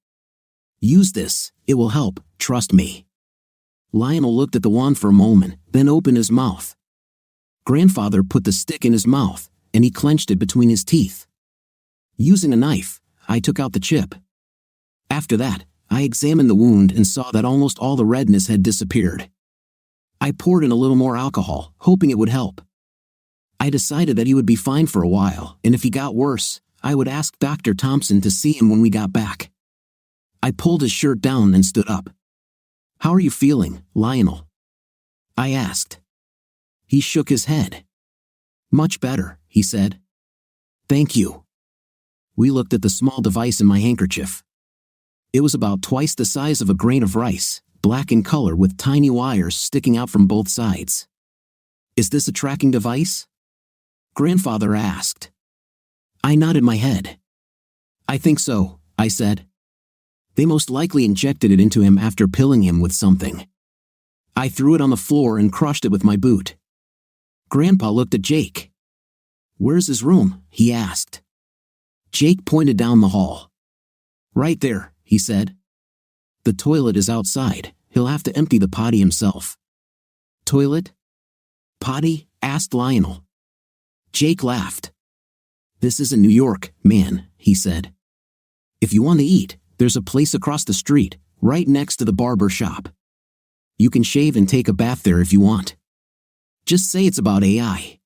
"Use this, it will help, trust me." Lionel looked at the wand for a moment, then opened his mouth. Grandfather put the stick in his mouth, and he clenched it between his teeth. Using a knife, I took out the chip. After that, I examined the wound and saw that almost all the redness had disappeared. I poured in a little more alcohol, hoping it would help. I decided that he would be fine for a while, and if he got worse, I would ask Dr. Thompson to see him when we got back. I pulled his shirt down and stood up. "How are you feeling, Lionel?" I asked. He shook his head. "Much better," he said. "Thank you." We looked at the small device in my handkerchief. It was about twice the size of a grain of rice, black in color with tiny wires sticking out from both sides. "Is this a tracking device?" Grandfather asked. I nodded my head. "I think so," I said. "They most likely injected it into him after pilling him with something." I threw it on the floor and crushed it with my boot. Grandpa looked at Jake. "Where's his room?" he asked. Jake pointed down the hall. "Right there," he said. "The toilet is outside. He'll have to empty the potty himself." "Toilet? Potty?" asked Lionel. Jake laughed. "This isn't New York, man," he said. "If you want to eat, there's a place across the street, right next to the barber shop. You can shave and take a bath there if you want. Just say it's about AI."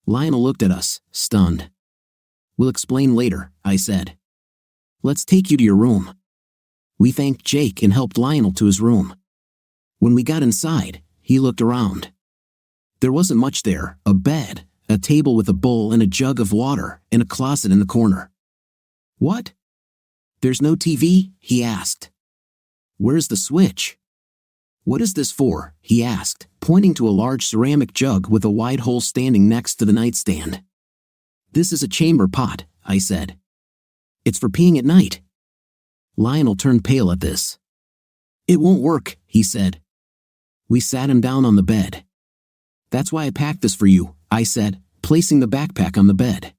Lionel looked at us, stunned. "We'll explain later," I said. "Let's take you to your room." We thanked Jake and helped Lionel to his room. When we got inside, he looked around. There wasn't much there: a bed, a table with a bowl and a jug of water, and a closet in the corner. "What?" There's no TV? He asked. Where's the switch? What is this for? He asked, pointing to a large ceramic jug with a wide hole standing next to the nightstand. This is a chamber pot, I said. It's for peeing at night. Lionel turned pale at this. It won't work, he said. We sat him down on the bed. That's why I packed this for you, I said, placing the backpack on the bed.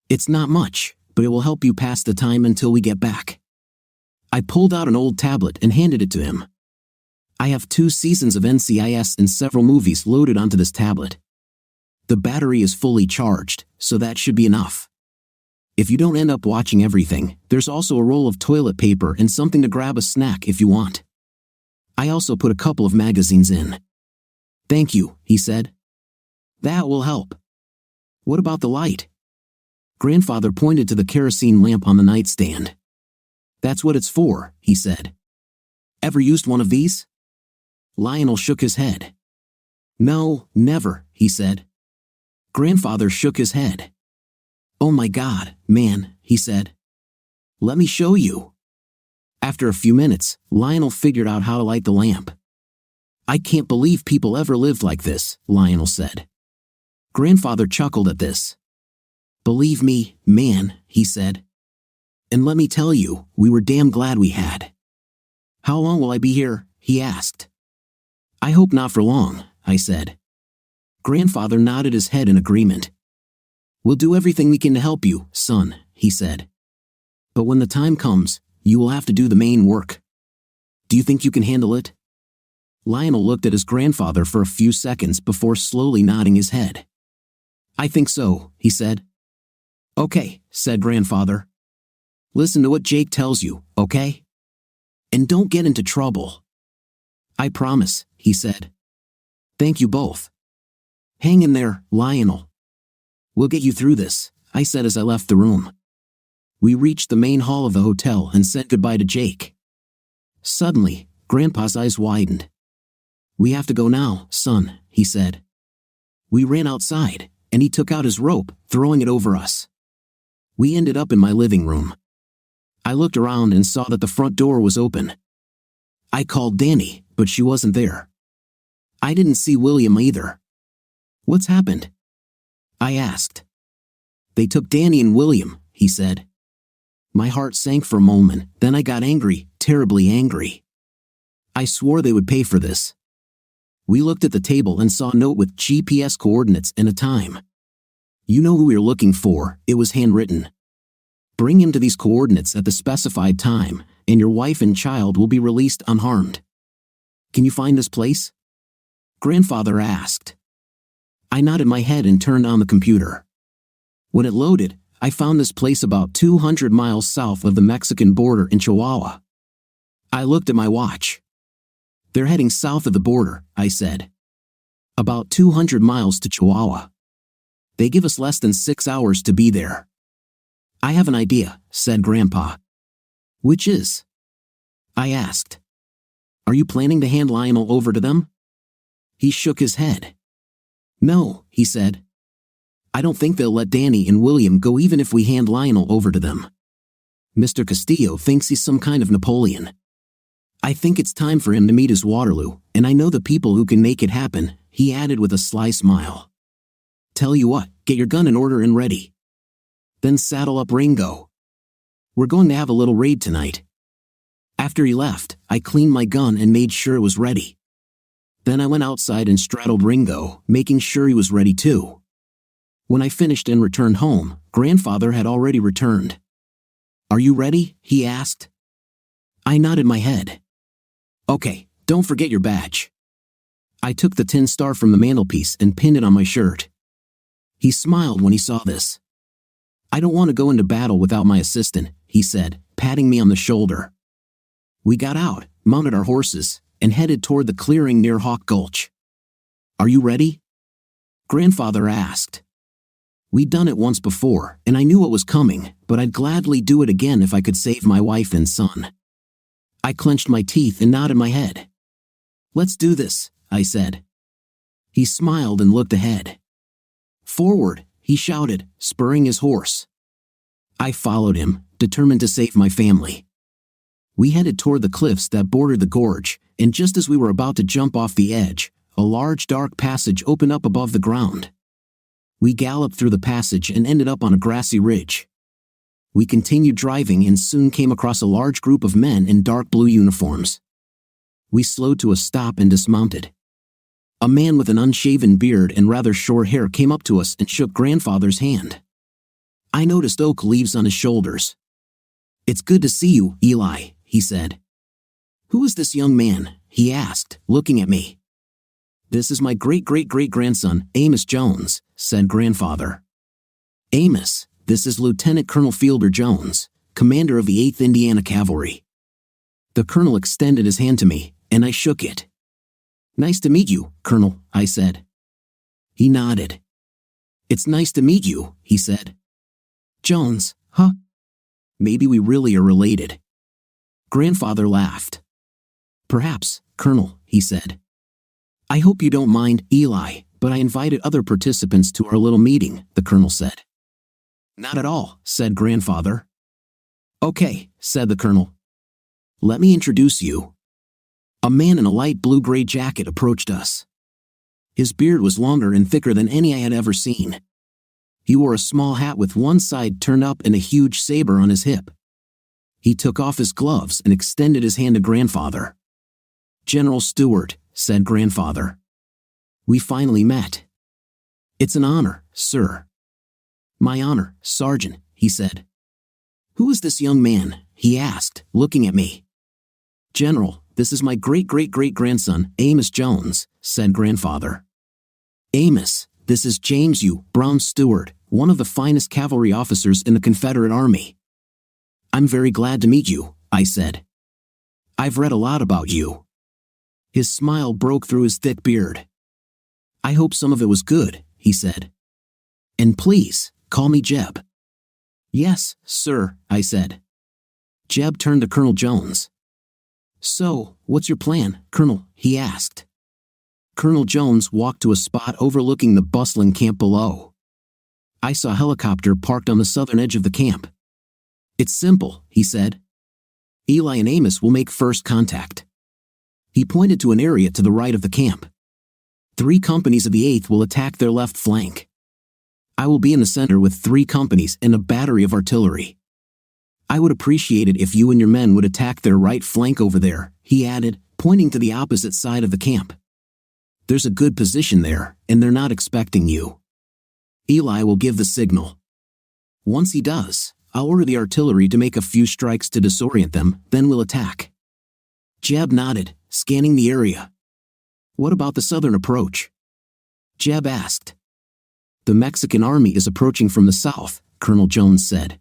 It's not much, but it will help you pass the time until we get back. I pulled out an old tablet and handed it to him. I have 2 seasons of NCIS and several movies loaded onto this tablet. The battery is fully charged, so that should be enough. If you don't end up watching everything, there's also a roll of toilet paper and something to grab a snack if you want. I also put a couple of magazines in. Thank you, he said. That will help. What about the light? Grandfather pointed to the kerosene lamp on the nightstand. That's what it's for, he said. Ever used one of these? Lionel shook his head. No, never, he said. Grandfather shook his head. Oh my God, man, he said. Let me show you. After a few minutes, Lionel figured out how to light the lamp. I can't believe people ever lived like this, Lionel said. Grandfather chuckled at this. Believe me, man, he said. And let me tell you, we were damn glad we had. How long will I be here? He asked. I hope not for long, I said. Grandfather nodded his head in agreement. We'll do everything we can to help you, son, he said. But when the time comes, you will have to do the main work. Do you think you can handle it? Lionel looked at his grandfather for a few seconds before slowly nodding his head. I think so, he said. Okay, said Grandfather. Listen to what Jake tells you, okay? And don't get into trouble. I promise, he said. Thank you both. Hang in there, Lionel. We'll get you through this, I said as I left the room. We reached the main hall of the hotel and said goodbye to Jake. Suddenly, Grandpa's eyes widened. We have to go now, son, he said. We ran outside, and he took out his rope, throwing it over us. We ended up in my living room. I looked around and saw that the front door was open. I called Danny, but she wasn't there. I didn't see William either. What's happened? I asked. They took Danny and William, he said. My heart sank for a moment, then I got angry, terribly angry. I swore they would pay for this. We looked at the table and saw a note with GPS coordinates and a time. You know who we are looking for, it was handwritten. Bring him to these coordinates at the specified time, and your wife and child will be released unharmed. Can you find this place? Grandfather asked. I nodded my head and turned on the computer. When it loaded, I found this place about 200 miles south of the Mexican border in Chihuahua. I looked at my watch. They're heading south of the border, I said. About 200 miles to Chihuahua. They give us less than 6 hours to be there. I have an idea, said Grandpa. Which is? I asked. Are you planning to hand Lionel over to them? He shook his head. No, he said. I don't think they'll let Danny and William go even if we hand Lionel over to them. Mr. Castillo thinks he's some kind of Napoleon. I think it's time for him to meet his Waterloo, and I know the people who can make it happen, he added with a sly smile. Tell you what, get your gun in order and ready. Then saddle up Ringo. We're going to have a little raid tonight. After he left, I cleaned my gun and made sure it was ready. Then I went outside and straddled Ringo, making sure he was ready too. When I finished and returned home, Grandfather had already returned. Are you ready? He asked. I nodded my head. Okay, don't forget your badge. I took the tin star from the mantelpiece and pinned it on my shirt. He smiled when he saw this. I don't want to go into battle without my assistant, he said, patting me on the shoulder. We got out, mounted our horses, and headed toward the clearing near Hawk Gulch. Are you ready? Grandfather asked. We'd done it once before, and I knew what was coming, but I'd gladly do it again if I could save my wife and son. I clenched my teeth and nodded my head. Let's do this, I said. He smiled and looked ahead. Forward, he shouted, spurring his horse. I followed him, determined to save my family. We headed toward the cliffs that bordered the gorge, and just as we were about to jump off the edge, a large dark passage opened up above the ground. We galloped through the passage and ended up on a grassy ridge. We continued driving and soon came across a large group of men in dark blue uniforms. We slowed to a stop and dismounted. A man with an unshaven beard and rather short hair came up to us and shook Grandfather's hand. I noticed oak leaves on his shoulders. "It's good to see you, Eli," he said. "Who is this young man?" he asked, looking at me. "This is my great-great-great-grandson, Amos Jones," said Grandfather. "Amos, this is Lieutenant Colonel Fielder Jones, commander of the 8th Indiana Cavalry." The colonel extended his hand to me, and I shook it. "Nice to meet you, Colonel," I said. He nodded. "It's nice to meet you," he said. "Jones, huh? Maybe we really are related." Grandfather laughed. "Perhaps, Colonel," he said. "I hope you don't mind, Eli, but I invited other participants to our little meeting," the colonel said. "Not at all," said Grandfather. "Okay," said the colonel. "Let me introduce you." A man in a light blue-gray jacket approached us. His beard was longer and thicker than any I had ever seen. He wore a small hat with one side turned up and a huge saber on his hip. He took off his gloves and extended his hand to Grandfather. "General Stewart," said Grandfather. "We finally met." "It's an honor, sir." "My honor, Sergeant," he said. "Who is this young man?" he asked, looking at me. "General, this is my great-great-great-grandson, Amos Jones," said Grandfather. "Amos, this is James U. Brown Stewart, one of the finest cavalry officers in the Confederate Army." "I'm very glad to meet you," I said. "I've read a lot about you." His smile broke through his thick beard. "I hope some of it was good," he said. "And please, call me Jeb." "Yes, sir," I said. Jeb turned to Colonel Jones. "So, what's your plan, Colonel?" he asked. Colonel Jones walked to a spot overlooking the bustling camp below. I saw a helicopter parked on the southern edge of the camp. "It's simple," he said. "Eli and Amos will make first contact." He pointed to an area to the right of the camp. 3 companies of the 8th will attack their left flank. I will be in the center with 3 companies and a battery of artillery. I would appreciate it if you and your men would attack their right flank over there, he added, pointing to the opposite side of the camp. There's a good position there, and they're not expecting you. Eli will give the signal. Once he does, I'll order the artillery to make a few strikes to disorient them, then we'll attack. Jeb nodded, scanning the area. "What about the southern approach?" Jeb asked. "The Mexican army is approaching from the south," Colonel Jones said.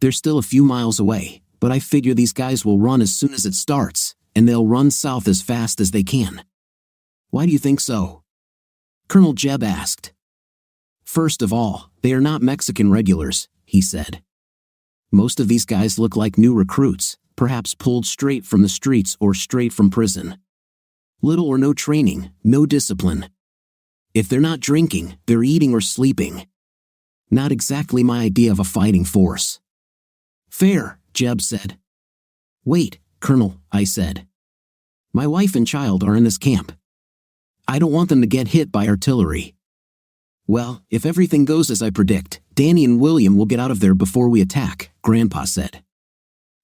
"They're still a few miles away, but I figure these guys will run as soon as it starts, and they'll run south as fast as they can." "Why do you think so?" Colonel Jeb asked. "First of all, they are not Mexican regulars," he said. "Most of these guys look like new recruits, perhaps pulled straight from the streets or straight from prison. Little or no training, no discipline. If they're not drinking, they're eating or sleeping. Not exactly my idea of a fighting force." "Fair," Jeb said. "Wait, Colonel," I said. "My wife and child are in this camp. I don't want them to get hit by artillery." "Well, if everything goes as I predict, Danny and William will get out of there before we attack," Grandpa said.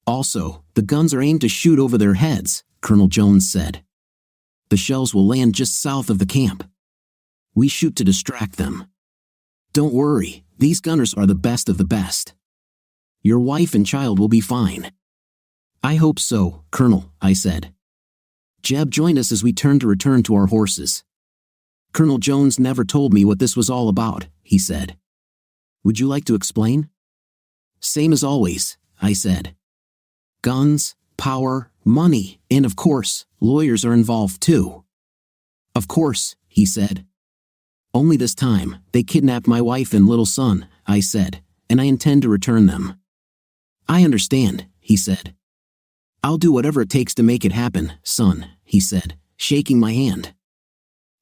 "Also, the guns are aimed to shoot over their heads," Colonel Jones said. "The shells will land just south of the camp. We shoot to distract them. Don't worry, these gunners are the best of the best. Your wife and child will be fine." "I hope so, Colonel," I said. Jeb joined us as we turned to return to our horses. "Colonel Jones never told me what this was all about," he said. "Would you like to explain?" "Same as always," I said. "Guns, power, money, and of course, lawyers are involved too." "Of course," he said. "Only this time, they kidnapped my wife and little son," I said, "and I intend to return them." "I understand," he said. "I'll do whatever it takes to make it happen, son," he said, shaking my hand.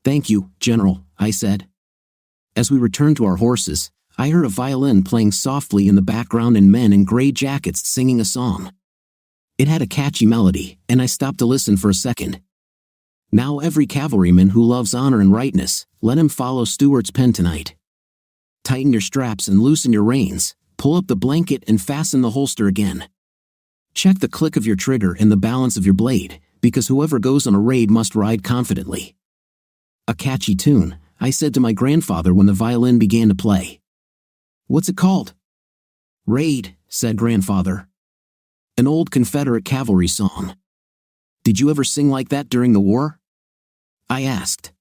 "Thank you, General," I said. As we returned to our horses, I heard a violin playing softly in the background and men in gray jackets singing a song. It had a catchy melody, and I stopped to listen for a second. Now every cavalryman who loves honor and rightness, let him follow Stuart's pen tonight. Tighten your straps and loosen your reins, pull up the blanket and fasten the holster again. Check the click of your trigger and the balance of your blade, because whoever goes on a raid must ride confidently. A catchy tune, I said to my grandfather when the violin began to play. What's it called? Raid, said grandfather. An old Confederate cavalry song. Did you ever sing like that during the war? I asked.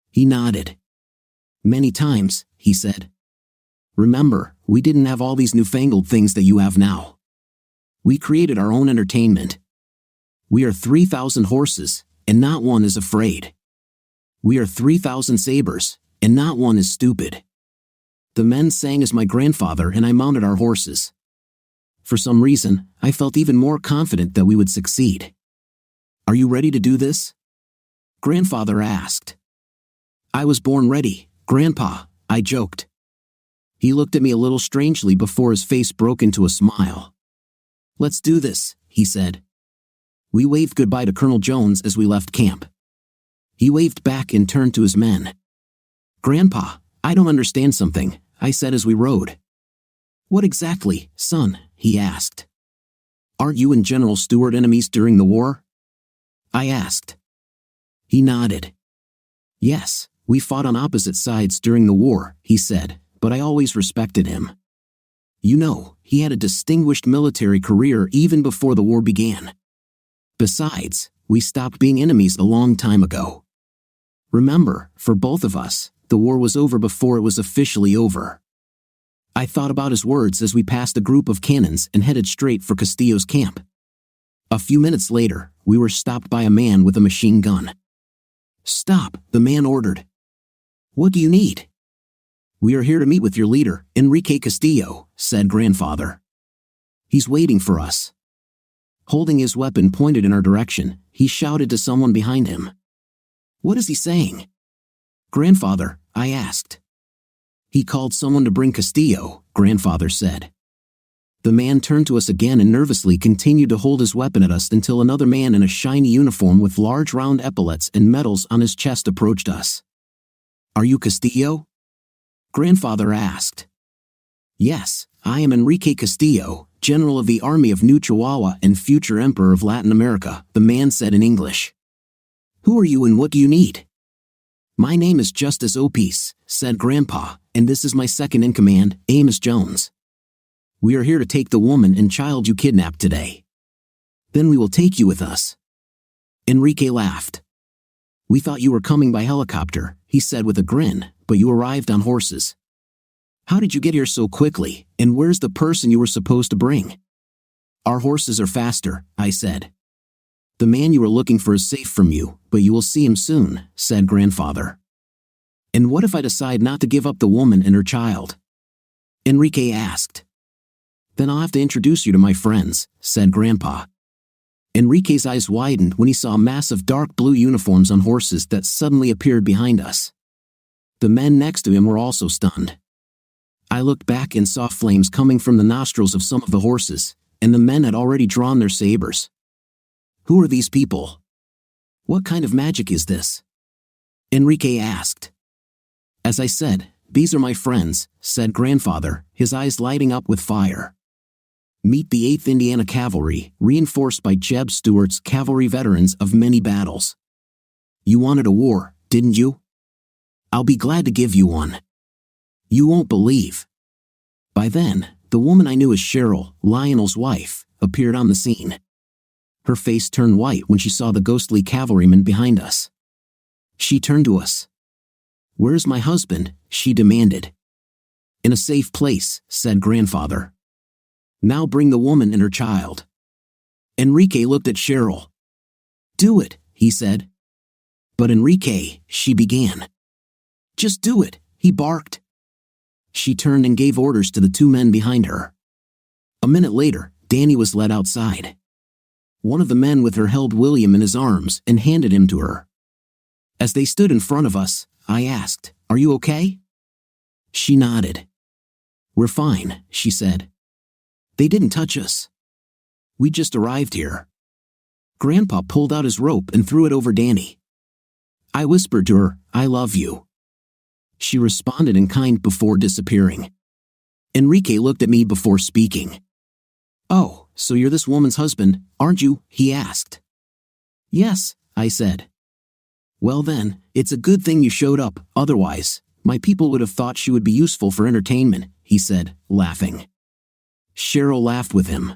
He nodded. Many times, he said. Remember, we didn't have all these newfangled things that you have now. We created our own entertainment. We are 3,000 horses, and not one is afraid. We are 3,000 sabers, and not one is stupid. The men sang as my grandfather and I mounted our horses. For some reason, I felt even more confident that we would succeed. Are you ready to do this? Grandfather asked. I was born ready, Grandpa, I joked. He looked at me a little strangely before his face broke into a smile. Let's do this, he said. We waved goodbye to Colonel Jones as we left camp. He waved back and turned to his men. Grandpa, I don't understand something, I said as we rode. What exactly, son? He asked. Aren't you and General Stuart enemies during the war? I asked. He nodded. Yes, we fought on opposite sides during the war, he said, but I always respected him. You know, he had a distinguished military career even before the war began. Besides, we stopped being enemies a long time ago. Remember, for both of us, the war was over before it was officially over. I thought about his words as we passed a group of cannons and headed straight for Castillo's camp. A few minutes later, we were stopped by a man with a machine gun. Stop, the man ordered. What do you need? We are here to meet with your leader, Enrique Castillo, said grandfather. He's waiting for us. Holding his weapon pointed in our direction, he shouted to someone behind him. What is he saying? Grandfather, I asked. He called someone to bring Castillo, grandfather said. The man turned to us again and nervously continued to hold his weapon at us until another man in a shiny uniform with large round epaulets and medals on his chest approached us. Are you Castillo? Grandfather asked. Yes, I am Enrique Castillo, General of the Army of New Chihuahua and future Emperor of Latin America, the man said in English. Who are you and what do you need? My name is Justice Opis, said Grandpa, and this is my second in command, Amos Jones. We are here to take the woman and child you kidnapped today. Then we will take you with us. Enrique laughed. We thought you were coming by helicopter, he said with a grin, but you arrived on horses. How did you get here so quickly, and where's the person you were supposed to bring? Our horses are faster, I said. The man you were looking for is safe from you, but you will see him soon, said grandfather. And what if I decide not to give up the woman and her child? Enrique asked. Then I'll have to introduce you to my friends, said Grandpa. Enrique's eyes widened when he saw a mass of dark blue uniforms on horses that suddenly appeared behind us. The men next to him were also stunned. I looked back and saw flames coming from the nostrils of some of the horses, and the men had already drawn their sabers. Who are these people? What kind of magic is this? Enrique asked. As I said, these are my friends, said Grandfather, his eyes lighting up with fire. Meet the 8th Indiana Cavalry, reinforced by Jeb Stuart's cavalry veterans of many battles. You wanted a war, didn't you? I'll be glad to give you one. You won't believe. By then, the woman I knew as Cheryl, Lionel's wife, appeared on the scene. Her face turned white when she saw the ghostly cavalryman behind us. She turned to us. Where's my husband? She demanded. In a safe place, said Grandfather. Now bring the woman and her child. Enrique looked at Cheryl. Do it, he said. But Enrique, she began. Just do it, he barked. She turned and gave orders to the two men behind her. A minute later, Danny was led outside. One of the men with her held William in his arms and handed him to her. As they stood in front of us, I asked, Are you okay? She nodded. "We're fine," she said. "They didn't touch us. We just arrived here." Grandpa pulled out his rope and threw it over Danny. I whispered to her, "I love you." She responded in kind before disappearing. Enrique looked at me before speaking. "Oh, so you're this woman's husband, aren't you?" he asked. "Yes," I said. "Well then, it's a good thing you showed up, otherwise, my people would have thought she would be useful for entertainment," he said, laughing. Cheryl laughed with him.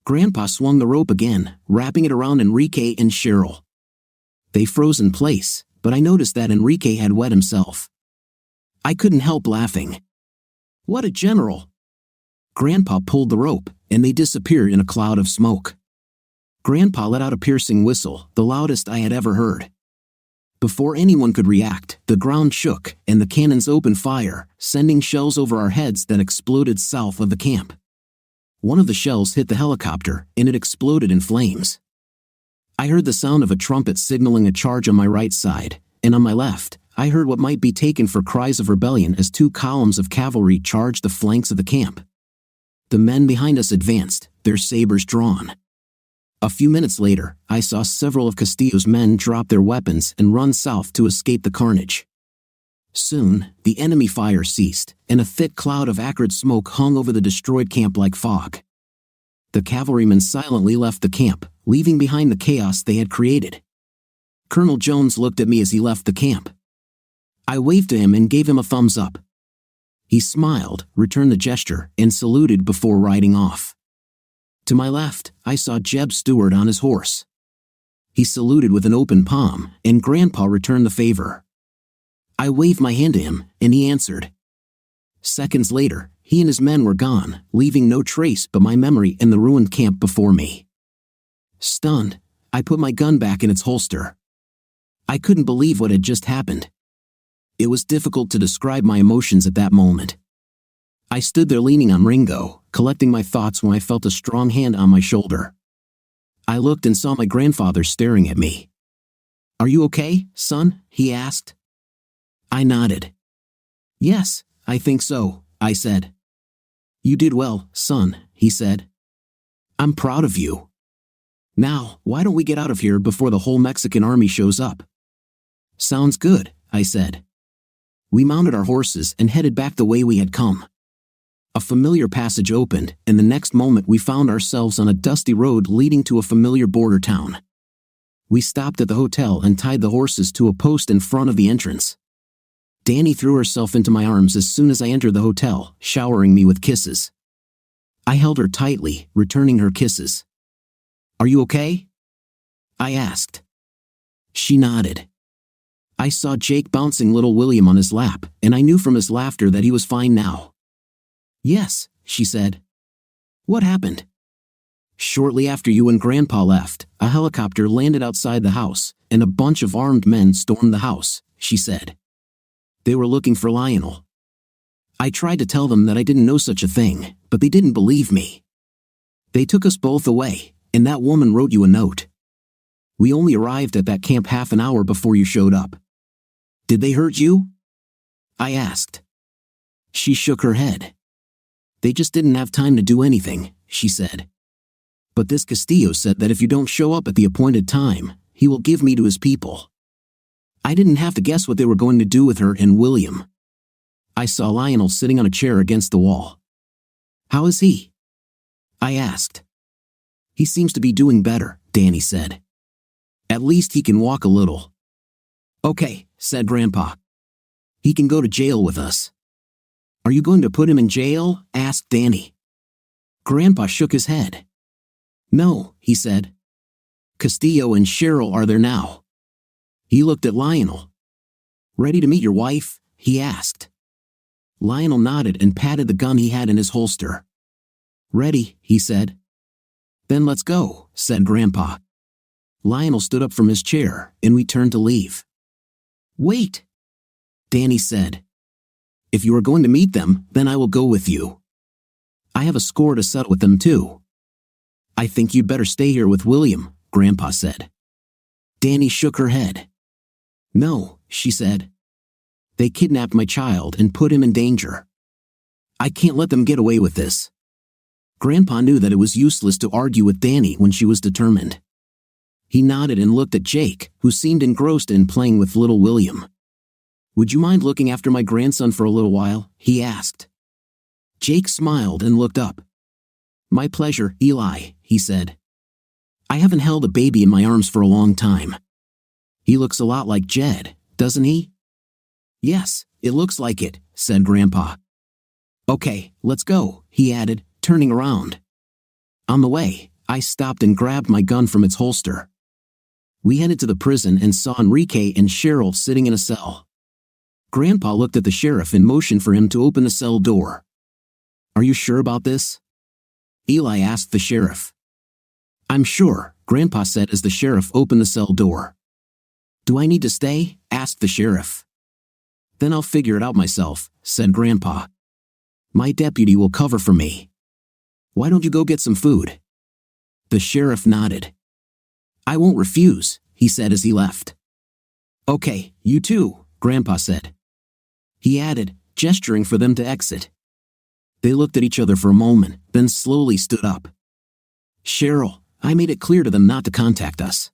Grandpa swung the rope again, wrapping it around Enrique and Cheryl. They froze in place, but I noticed that Enrique had wet himself. I couldn't help laughing. "What a general!" Grandpa pulled the rope, and they disappeared in a cloud of smoke. Grandpa let out a piercing whistle, the loudest I had ever heard. Before anyone could react, the ground shook, and the cannons opened fire, sending shells over our heads that exploded south of the camp. One of the shells hit the helicopter, and it exploded in flames. I heard the sound of a trumpet signaling a charge on my right side, and on my left, I heard what might be taken for cries of rebellion as 2 columns of cavalry charged the flanks of the camp. The men behind us advanced, their sabers drawn. A few minutes later, I saw several of Castillo's men drop their weapons and run south to escape the carnage. Soon, the enemy fire ceased, and a thick cloud of acrid smoke hung over the destroyed camp like fog. The cavalrymen silently left the camp, leaving behind the chaos they had created. Colonel Jones looked at me as he left the camp. I waved to him and gave him a thumbs up. He smiled, returned the gesture, and saluted before riding off. To my left, I saw Jeb Stewart on his horse. He saluted with an open palm, and Grandpa returned the favor. I waved my hand to him, and he answered. Seconds later, he and his men were gone, leaving no trace but my memory in the ruined camp before me. Stunned, I put my gun back in its holster. I couldn't believe what had just happened. It was difficult to describe my emotions at that moment. I stood there leaning on Ringo, collecting my thoughts when I felt a strong hand on my shoulder. I looked and saw my grandfather staring at me. "Are you okay, son?" he asked. I nodded. "Yes, I think so," I said. "You did well, son," he said. "I'm proud of you. Now, why don't we get out of here before the whole Mexican army shows up?" "Sounds good," I said. We mounted our horses and headed back the way we had come. A familiar passage opened, and the next moment we found ourselves on a dusty road leading to a familiar border town. We stopped at the hotel and tied the horses to a post in front of the entrance. Danny threw herself into my arms as soon as I entered the hotel, showering me with kisses. I held her tightly, returning her kisses. "Are you okay?" I asked. She nodded. I saw Jake bouncing little William on his lap, and I knew from his laughter that he was fine now. "Yes," she said. "What happened?" "Shortly after you and Grandpa left, a helicopter landed outside the house, and a bunch of armed men stormed the house," she said. "They were looking for Lionel. I tried to tell them that I didn't know such a thing, but they didn't believe me. They took us both away, and that woman wrote you a note. We only arrived at that camp half an hour before you showed up." "Did they hurt you?" I asked. She shook her head. "They just didn't have time to do anything," she said. "But this Castillo said that if you don't show up at the appointed time, he will give me to his people." I didn't have to guess what they were going to do with her and William. I saw Lionel sitting on a chair against the wall. "How is he?" I asked. "He seems to be doing better," Danny said. "At least he can walk a little." "Okay," said Grandpa. "He can go to jail with us." "Are you going to put him in jail?" asked Danny. Grandpa shook his head. "No," he said. "Castillo and Cheryl are there now." He looked at Lionel. "Ready to meet your wife?" he asked. Lionel nodded and patted the gun he had in his holster. "Ready," he said. "Then let's go," said Grandpa. Lionel stood up from his chair, and we turned to leave. "Wait," Danny said. "If you are going to meet them, then I will go with you. I have a score to settle with them too." "I think you'd better stay here with William," Grandpa said. Danny shook her head. "No," she said. "They kidnapped my child and put him in danger." I can't let them get away with this." Grandpa knew that it was useless to argue with Danny when she was determined. He nodded and looked at Jake, who seemed engrossed in playing with little William. "Would you mind looking after my grandson for a little while?" he asked. Jake smiled and looked up. "My pleasure, Eli," he said. "I haven't held a baby in my arms for a long time." "He looks a lot like Jed, doesn't he?" "Yes, it looks like it," said Grandpa. "Okay, let's go," he added, turning around. On the way, I stopped and grabbed my gun from its holster. We headed to the prison and saw Enrique and Cheryl sitting in a cell. Grandpa looked at the sheriff and motioned for him to open the cell door. "Are you sure about this?" Eli asked the sheriff. "I'm sure," Grandpa said as the sheriff opened the cell door. "Do I need to stay?" asked the sheriff. "Then I'll figure it out myself," said Grandpa. "My deputy will cover for me. Why don't you go get some food?" The sheriff nodded. "I won't refuse," he said as he left. "Okay, you too," Grandpa said. He added, gesturing for them to exit. They looked at each other for a moment, then slowly stood up. "Cheryl, I made it clear to them not to contact us."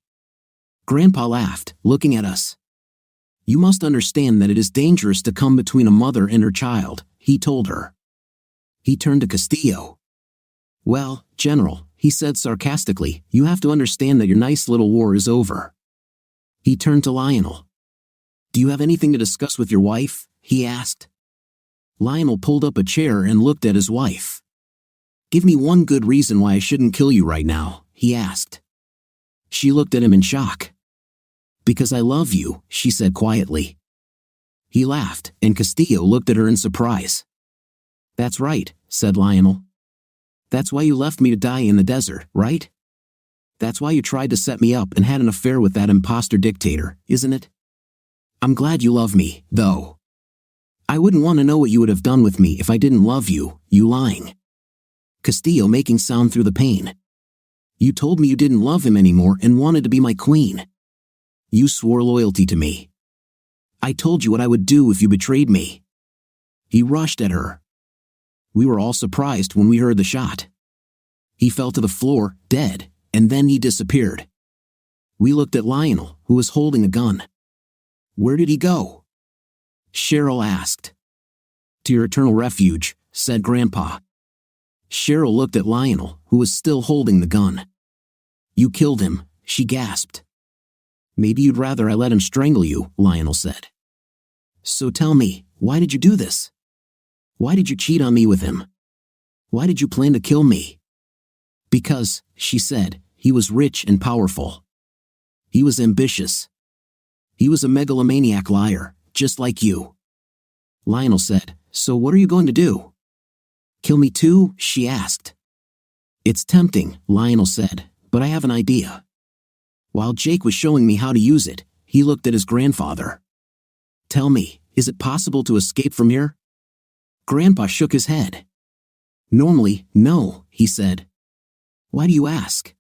Grandpa laughed, looking at us. "You must understand that it is dangerous to come between a mother and her child," he told her. He turned to Castillo. "Well, General," he said sarcastically, "you have to understand that your nice little war is over." He turned to Lionel. "Do you have anything to discuss with your wife?" he asked. Lionel pulled up a chair and looked at his wife. "Give me one good reason why I shouldn't kill you right now," he asked. She looked at him in shock. "Because I love you," she said quietly. He laughed, and Castillo looked at her in surprise. "That's right," said Lionel. "That's why you left me to die in the desert, right? That's why you tried to set me up and had an affair with that imposter dictator, isn't it? I'm glad you love me, though. I wouldn't want to know what you would have done with me if I didn't love you, you lying." Castillo making sound through the pain. "You told me you didn't love him anymore and wanted to be my queen. You swore loyalty to me. I told you what I would do if you betrayed me." He rushed at her. We were all surprised when we heard the shot. He fell to the floor, dead, and then he disappeared. We looked at Lionel, who was holding a gun. "Where did he go?" Cheryl asked. "To your eternal refuge," said Grandpa. Cheryl looked at Lionel, who was still holding the gun. "You killed him," she gasped. "Maybe you'd rather I let him strangle you," Lionel said. "So tell me, why did you do this? Why did you cheat on me with him? Why did you plan to kill me?" "Because," she said, "he was rich and powerful. He was ambitious. He was a megalomaniac liar, just like you." Lionel said, "So what are you going to do? Kill me too?" she asked. "It's tempting," Lionel said, "but I have an idea." While Jake was showing me how to use it, he looked at his grandfather. "Tell me, is it possible to escape from here?" Grandpa shook his head. "Normally, no," he said. "Why do you ask?"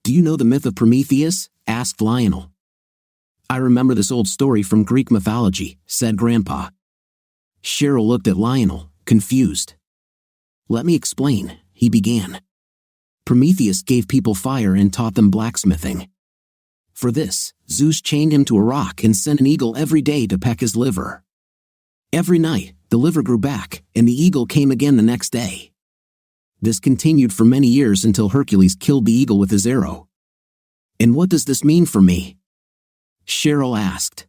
"Do you know the myth of Prometheus?" asked Lionel. "I remember this old story from Greek mythology," said Grandpa. Cheryl looked at Lionel, confused. "Let me explain," he began. "Prometheus gave people fire and taught them blacksmithing. For this, Zeus chained him to a rock and sent an eagle every day to peck his liver. Every night, the liver grew back, and the eagle came again the next day. This continued for many years until Hercules killed the eagle with his arrow. And what does this mean for me?" Cheryl asked.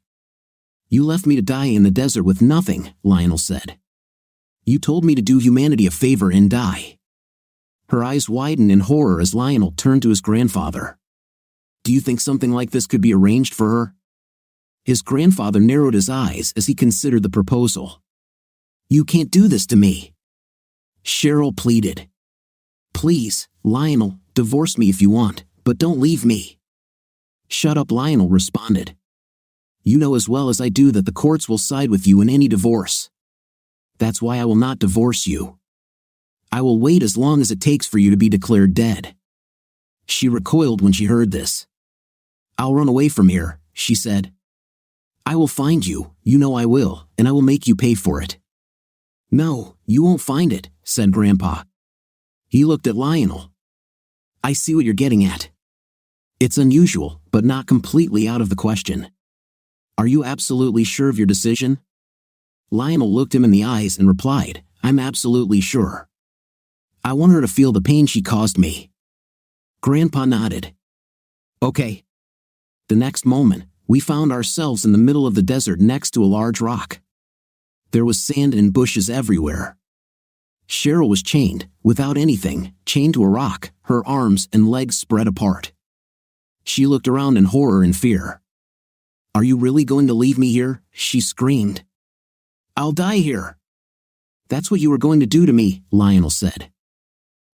"You left me to die in the desert with nothing," Lionel said. "You told me to do humanity a favor and die." Her eyes widened in horror as Lionel turned to his grandfather. "Do you think something like this could be arranged for her?" His grandfather narrowed his eyes as he considered the proposal. "You can't do this to me." Cheryl pleaded. "Please, Lionel, divorce me if you want, but don't leave me." "Shut up," Lionel responded. "You know as well as I do that the courts will side with you in any divorce. That's why I will not divorce you. I will wait as long as it takes for you to be declared dead." She recoiled when she heard this. "I'll run away from here," she said. "I will find you, you know I will, and I will make you pay for it." No, you won't find it, said Grandpa. He looked at Lionel. I see what you're getting at. It's unusual, but not completely out of the question. Are you absolutely sure of your decision? Lionel looked him in the eyes and replied, I'm absolutely sure. I want her to feel the pain she caused me. Grandpa nodded. Okay. The next moment, we found ourselves in the middle of the desert next to a large rock. There was sand and bushes everywhere. Cheryl was chained, without anything, chained to a rock, her arms and legs spread apart. She looked around in horror and fear. Are you really going to leave me here? She screamed. I'll die here. That's what you were going to do to me, Lionel said.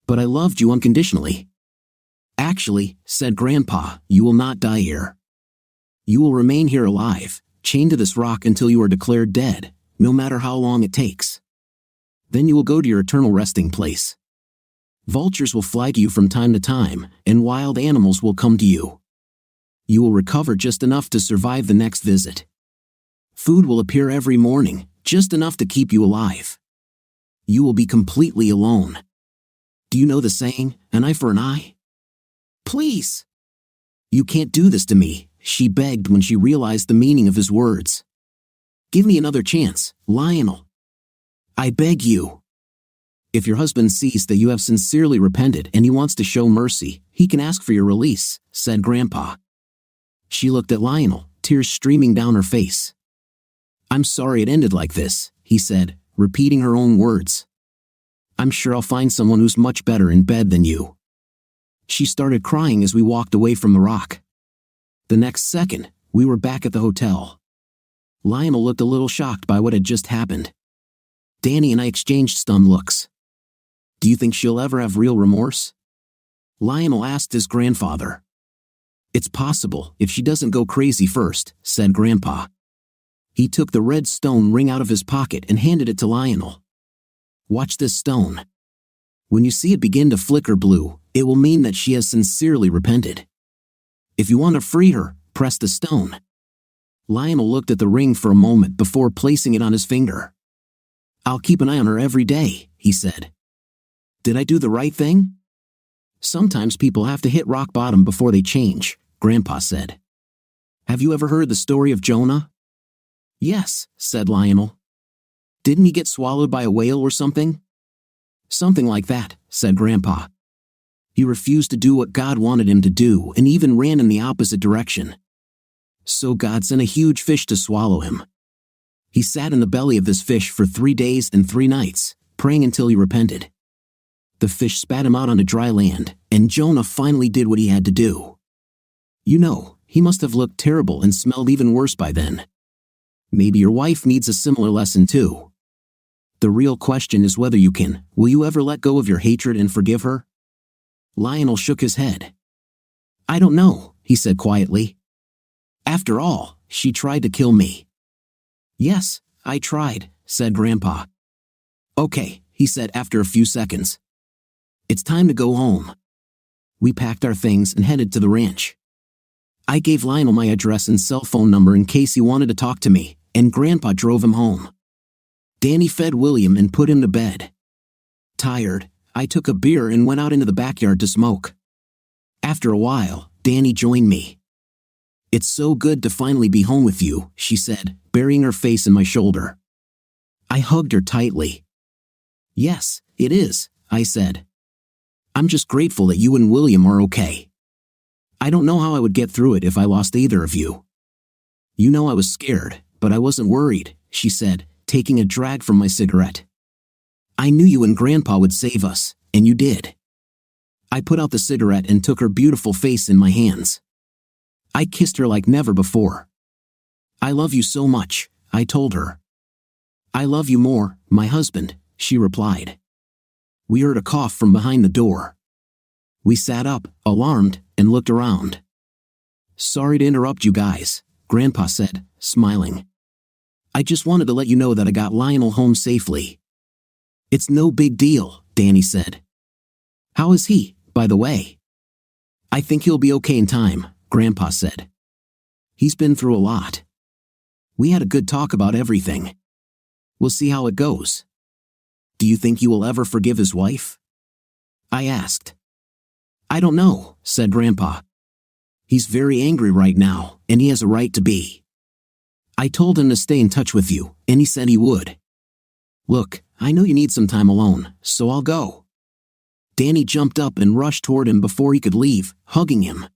But I loved you unconditionally. Actually, said Grandpa, you will not die here. You will remain here alive, chained to this rock until you are declared dead, no matter how long it takes. Then you will go to your eternal resting place. Vultures will fly to you from time to time, and wild animals will come to you. You will recover just enough to survive the next visit. Food will appear every morning, just enough to keep you alive. You will be completely alone. Do you know the saying, an eye for an eye? Please. You can't do this to me, she begged when she realized the meaning of his words. Give me another chance, Lionel. I beg you. If your husband sees that you have sincerely repented and he wants to show mercy, he can ask for your release, said Grandpa. She looked at Lionel, tears streaming down her face. I'm sorry it ended like this, he said, repeating her own words. I'm sure I'll find someone who's much better in bed than you. She started crying as we walked away from the rock. The next second, we were back at the hotel. Lionel looked a little shocked by what had just happened. Danny and I exchanged stunned looks. Do you think she'll ever have real remorse? Lionel asked his grandfather. It's possible if she doesn't go crazy first, said Grandpa. He took the red stone ring out of his pocket and handed it to Lionel. Watch this stone. When you see it begin to flicker blue, it will mean that she has sincerely repented. If you want to free her, press the stone. Lionel looked at the ring for a moment before placing it on his finger. I'll keep an eye on her every day, he said. Did I do the right thing? Sometimes people have to hit rock bottom before they change, Grandpa said. Have you ever heard the story of Jonah? Yes, said Lionel. Didn't he get swallowed by a whale or something? Something like that, said Grandpa. He refused to do what God wanted him to do and even ran in the opposite direction. So God sent a huge fish to swallow him. He sat in the belly of this fish for 3 days and 3 nights, praying until he repented. The fish spat him out onto dry land, and Jonah finally did what he had to do. You know, he must have looked terrible and smelled even worse by then. Maybe your wife needs a similar lesson too. The real question is whether you can. Will you ever let go of your hatred and forgive her? Lionel shook his head. I don't know, he said quietly. After all, she tried to kill me. Yes, I tried, said Grandpa. Okay, he said after a few seconds. It's time to go home. We packed our things and headed to the ranch. I gave Lionel my address and cell phone number in case he wanted to talk to me, and Grandpa drove him home. Danny fed William and put him to bed. Tired, I took a beer and went out into the backyard to smoke. After a while, Danny joined me. It's so good to finally be home with you, she said, burying her face in my shoulder. I hugged her tightly. Yes, it is, I said. I'm just grateful that you and William are okay. I don't know how I would get through it if I lost either of you. You know I was scared, but I wasn't worried, she said, taking a drag from my cigarette. I knew you and Grandpa would save us, and you did. I put out the cigarette and took her beautiful face in my hands. I kissed her like never before. I love you so much, I told her. I love you more, my husband, she replied. We heard a cough from behind the door. We sat up, alarmed, and looked around. Sorry to interrupt you guys, Grandpa said, smiling. I just wanted to let you know that I got Lionel home safely. It's no big deal, Danny said. How is he, by the way? I think he'll be okay in time, Grandpa said. He's been through a lot. We had a good talk about everything. We'll see how it goes. Do you think you will ever forgive his wife? I asked. I don't know, said Grandpa. He's very angry right now, and he has a right to be. I told him to stay in touch with you, and he said he would. Look, I know you need some time alone, so I'll go. Danny jumped up and rushed toward him before he could leave, hugging him.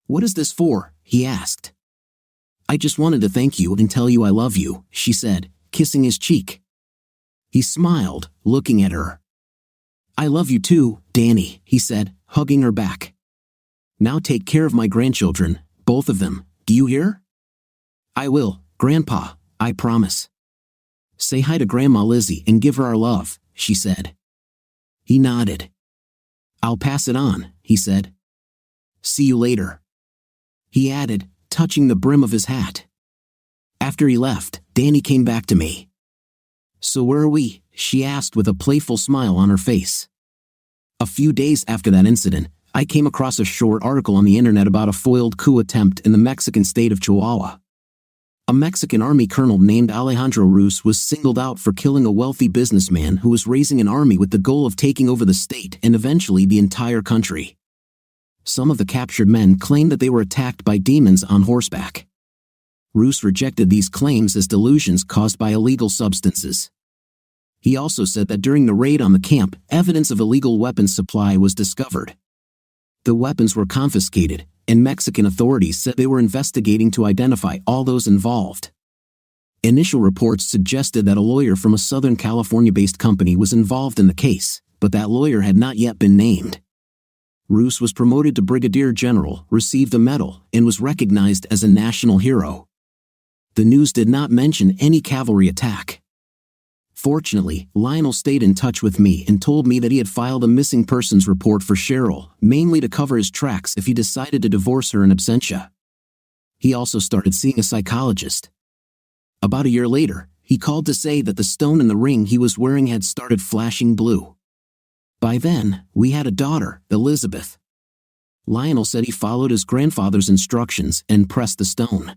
What is this for? He asked. I just wanted to thank you and tell you I love you, she said, kissing his cheek. He smiled, looking at her. I love you too, Danny, he said, hugging her back. Now take care of my grandchildren, both of them, do you hear? I will, Grandpa, I promise. Say hi to Grandma Lizzie and give her our love, she said. He nodded. I'll pass it on, he said. See you later. He added, touching the brim of his hat. After he left, Danny came back to me. So where are we? She asked with a playful smile on her face. A few days after that incident, I came across a short article on the internet about a foiled coup attempt in the Mexican state of Chihuahua. A Mexican army colonel named Alejandro Ruz was singled out for killing a wealthy businessman who was raising an army with the goal of taking over the state and eventually the entire country. Some of the captured men claimed that they were attacked by demons on horseback. Ruz rejected these claims as delusions caused by illegal substances. He also said that during the raid on the camp, evidence of illegal weapons supply was discovered. The weapons were confiscated, and Mexican authorities said they were investigating to identify all those involved. Initial reports suggested that a lawyer from a Southern California-based company was involved in the case, but that lawyer had not yet been named. Ruz was promoted to brigadier general, received a medal, and was recognized as a national hero. The news did not mention any cavalry attack. Fortunately, Lionel stayed in touch with me and told me that he had filed a missing persons report for Cheryl, mainly to cover his tracks if he decided to divorce her in absentia. He also started seeing a psychologist. About a year later, he called to say that the stone in the ring he was wearing had started flashing blue. By then, we had a daughter, Elizabeth. Lionel said he followed his grandfather's instructions and pressed the stone.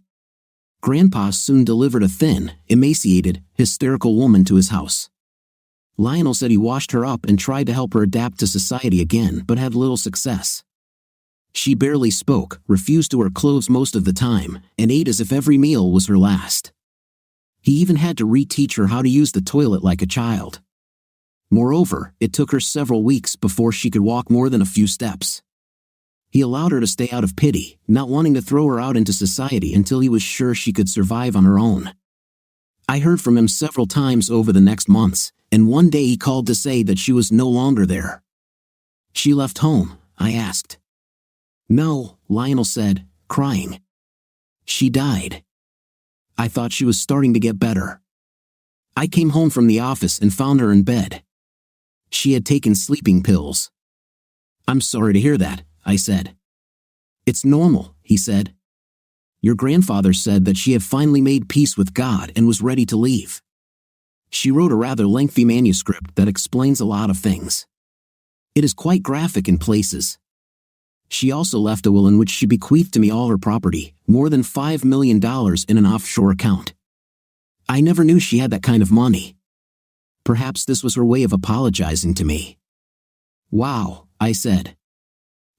Grandpa soon delivered a thin, emaciated, hysterical woman to his house. Lionel said he washed her up and tried to help her adapt to society again but had little success. She barely spoke, refused to wear clothes most of the time, and ate as if every meal was her last. He even had to reteach her how to use the toilet like a child. Moreover, it took her several weeks before she could walk more than a few steps. He allowed her to stay out of pity, not wanting to throw her out into society until he was sure she could survive on her own. I heard from him several times over the next months, and one day he called to say that she was no longer there. She left home, I asked. No, Lionel said, crying. She died. I thought she was starting to get better. I came home from the office and found her in bed. She had taken sleeping pills. I'm sorry to hear that, I said. It's normal, he said. Your grandfather said that she had finally made peace with God and was ready to leave. She wrote a rather lengthy manuscript that explains a lot of things. It is quite graphic in places. She also left a will in which she bequeathed to me all her property, more than $5 million in an offshore account. I never knew she had that kind of money. Perhaps this was her way of apologizing to me. Wow, I said.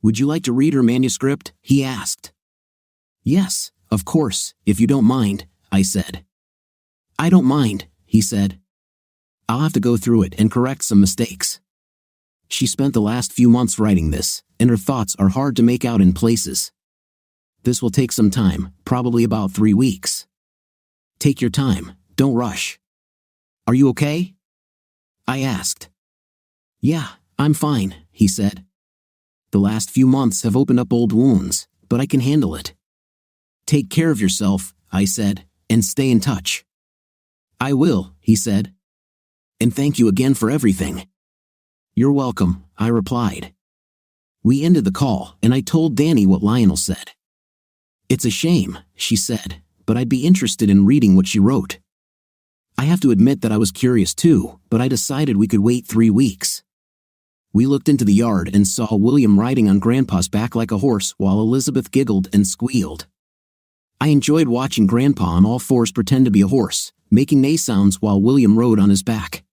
Would you like to read her manuscript? He asked. Yes, of course, if you don't mind, I said. I don't mind, he said. I'll have to go through it and correct some mistakes. She spent the last few months writing this, and her thoughts are hard to make out in places. This will take some time, probably about 3 weeks. Take your time, don't rush. Are you okay? I asked. Yeah, I'm fine, he said. The last few months have opened up old wounds, but I can handle it. Take care of yourself, I said, and stay in touch. I will, he said. And thank you again for everything. You're welcome, I replied. We ended the call, and I told Danny what Lionel said. It's a shame, she said, but I'd be interested in reading what she wrote. I have to admit that I was curious too, but I decided we could wait 3 weeks. We looked into the yard and saw William riding on Grandpa's back like a horse while Elizabeth giggled and squealed. I enjoyed watching Grandpa on all fours pretend to be a horse, making neigh sounds while William rode on his back.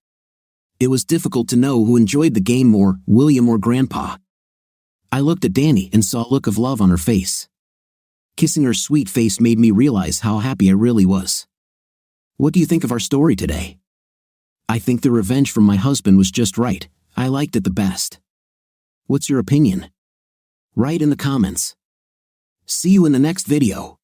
It was difficult to know who enjoyed the game more, William or Grandpa. I looked at Danny and saw a look of love on her face. Kissing her sweet face made me realize how happy I really was. What do you think of our story today? I think the revenge from my husband was just right. I liked it the best. What's your opinion? Write in the comments. See you in the next video.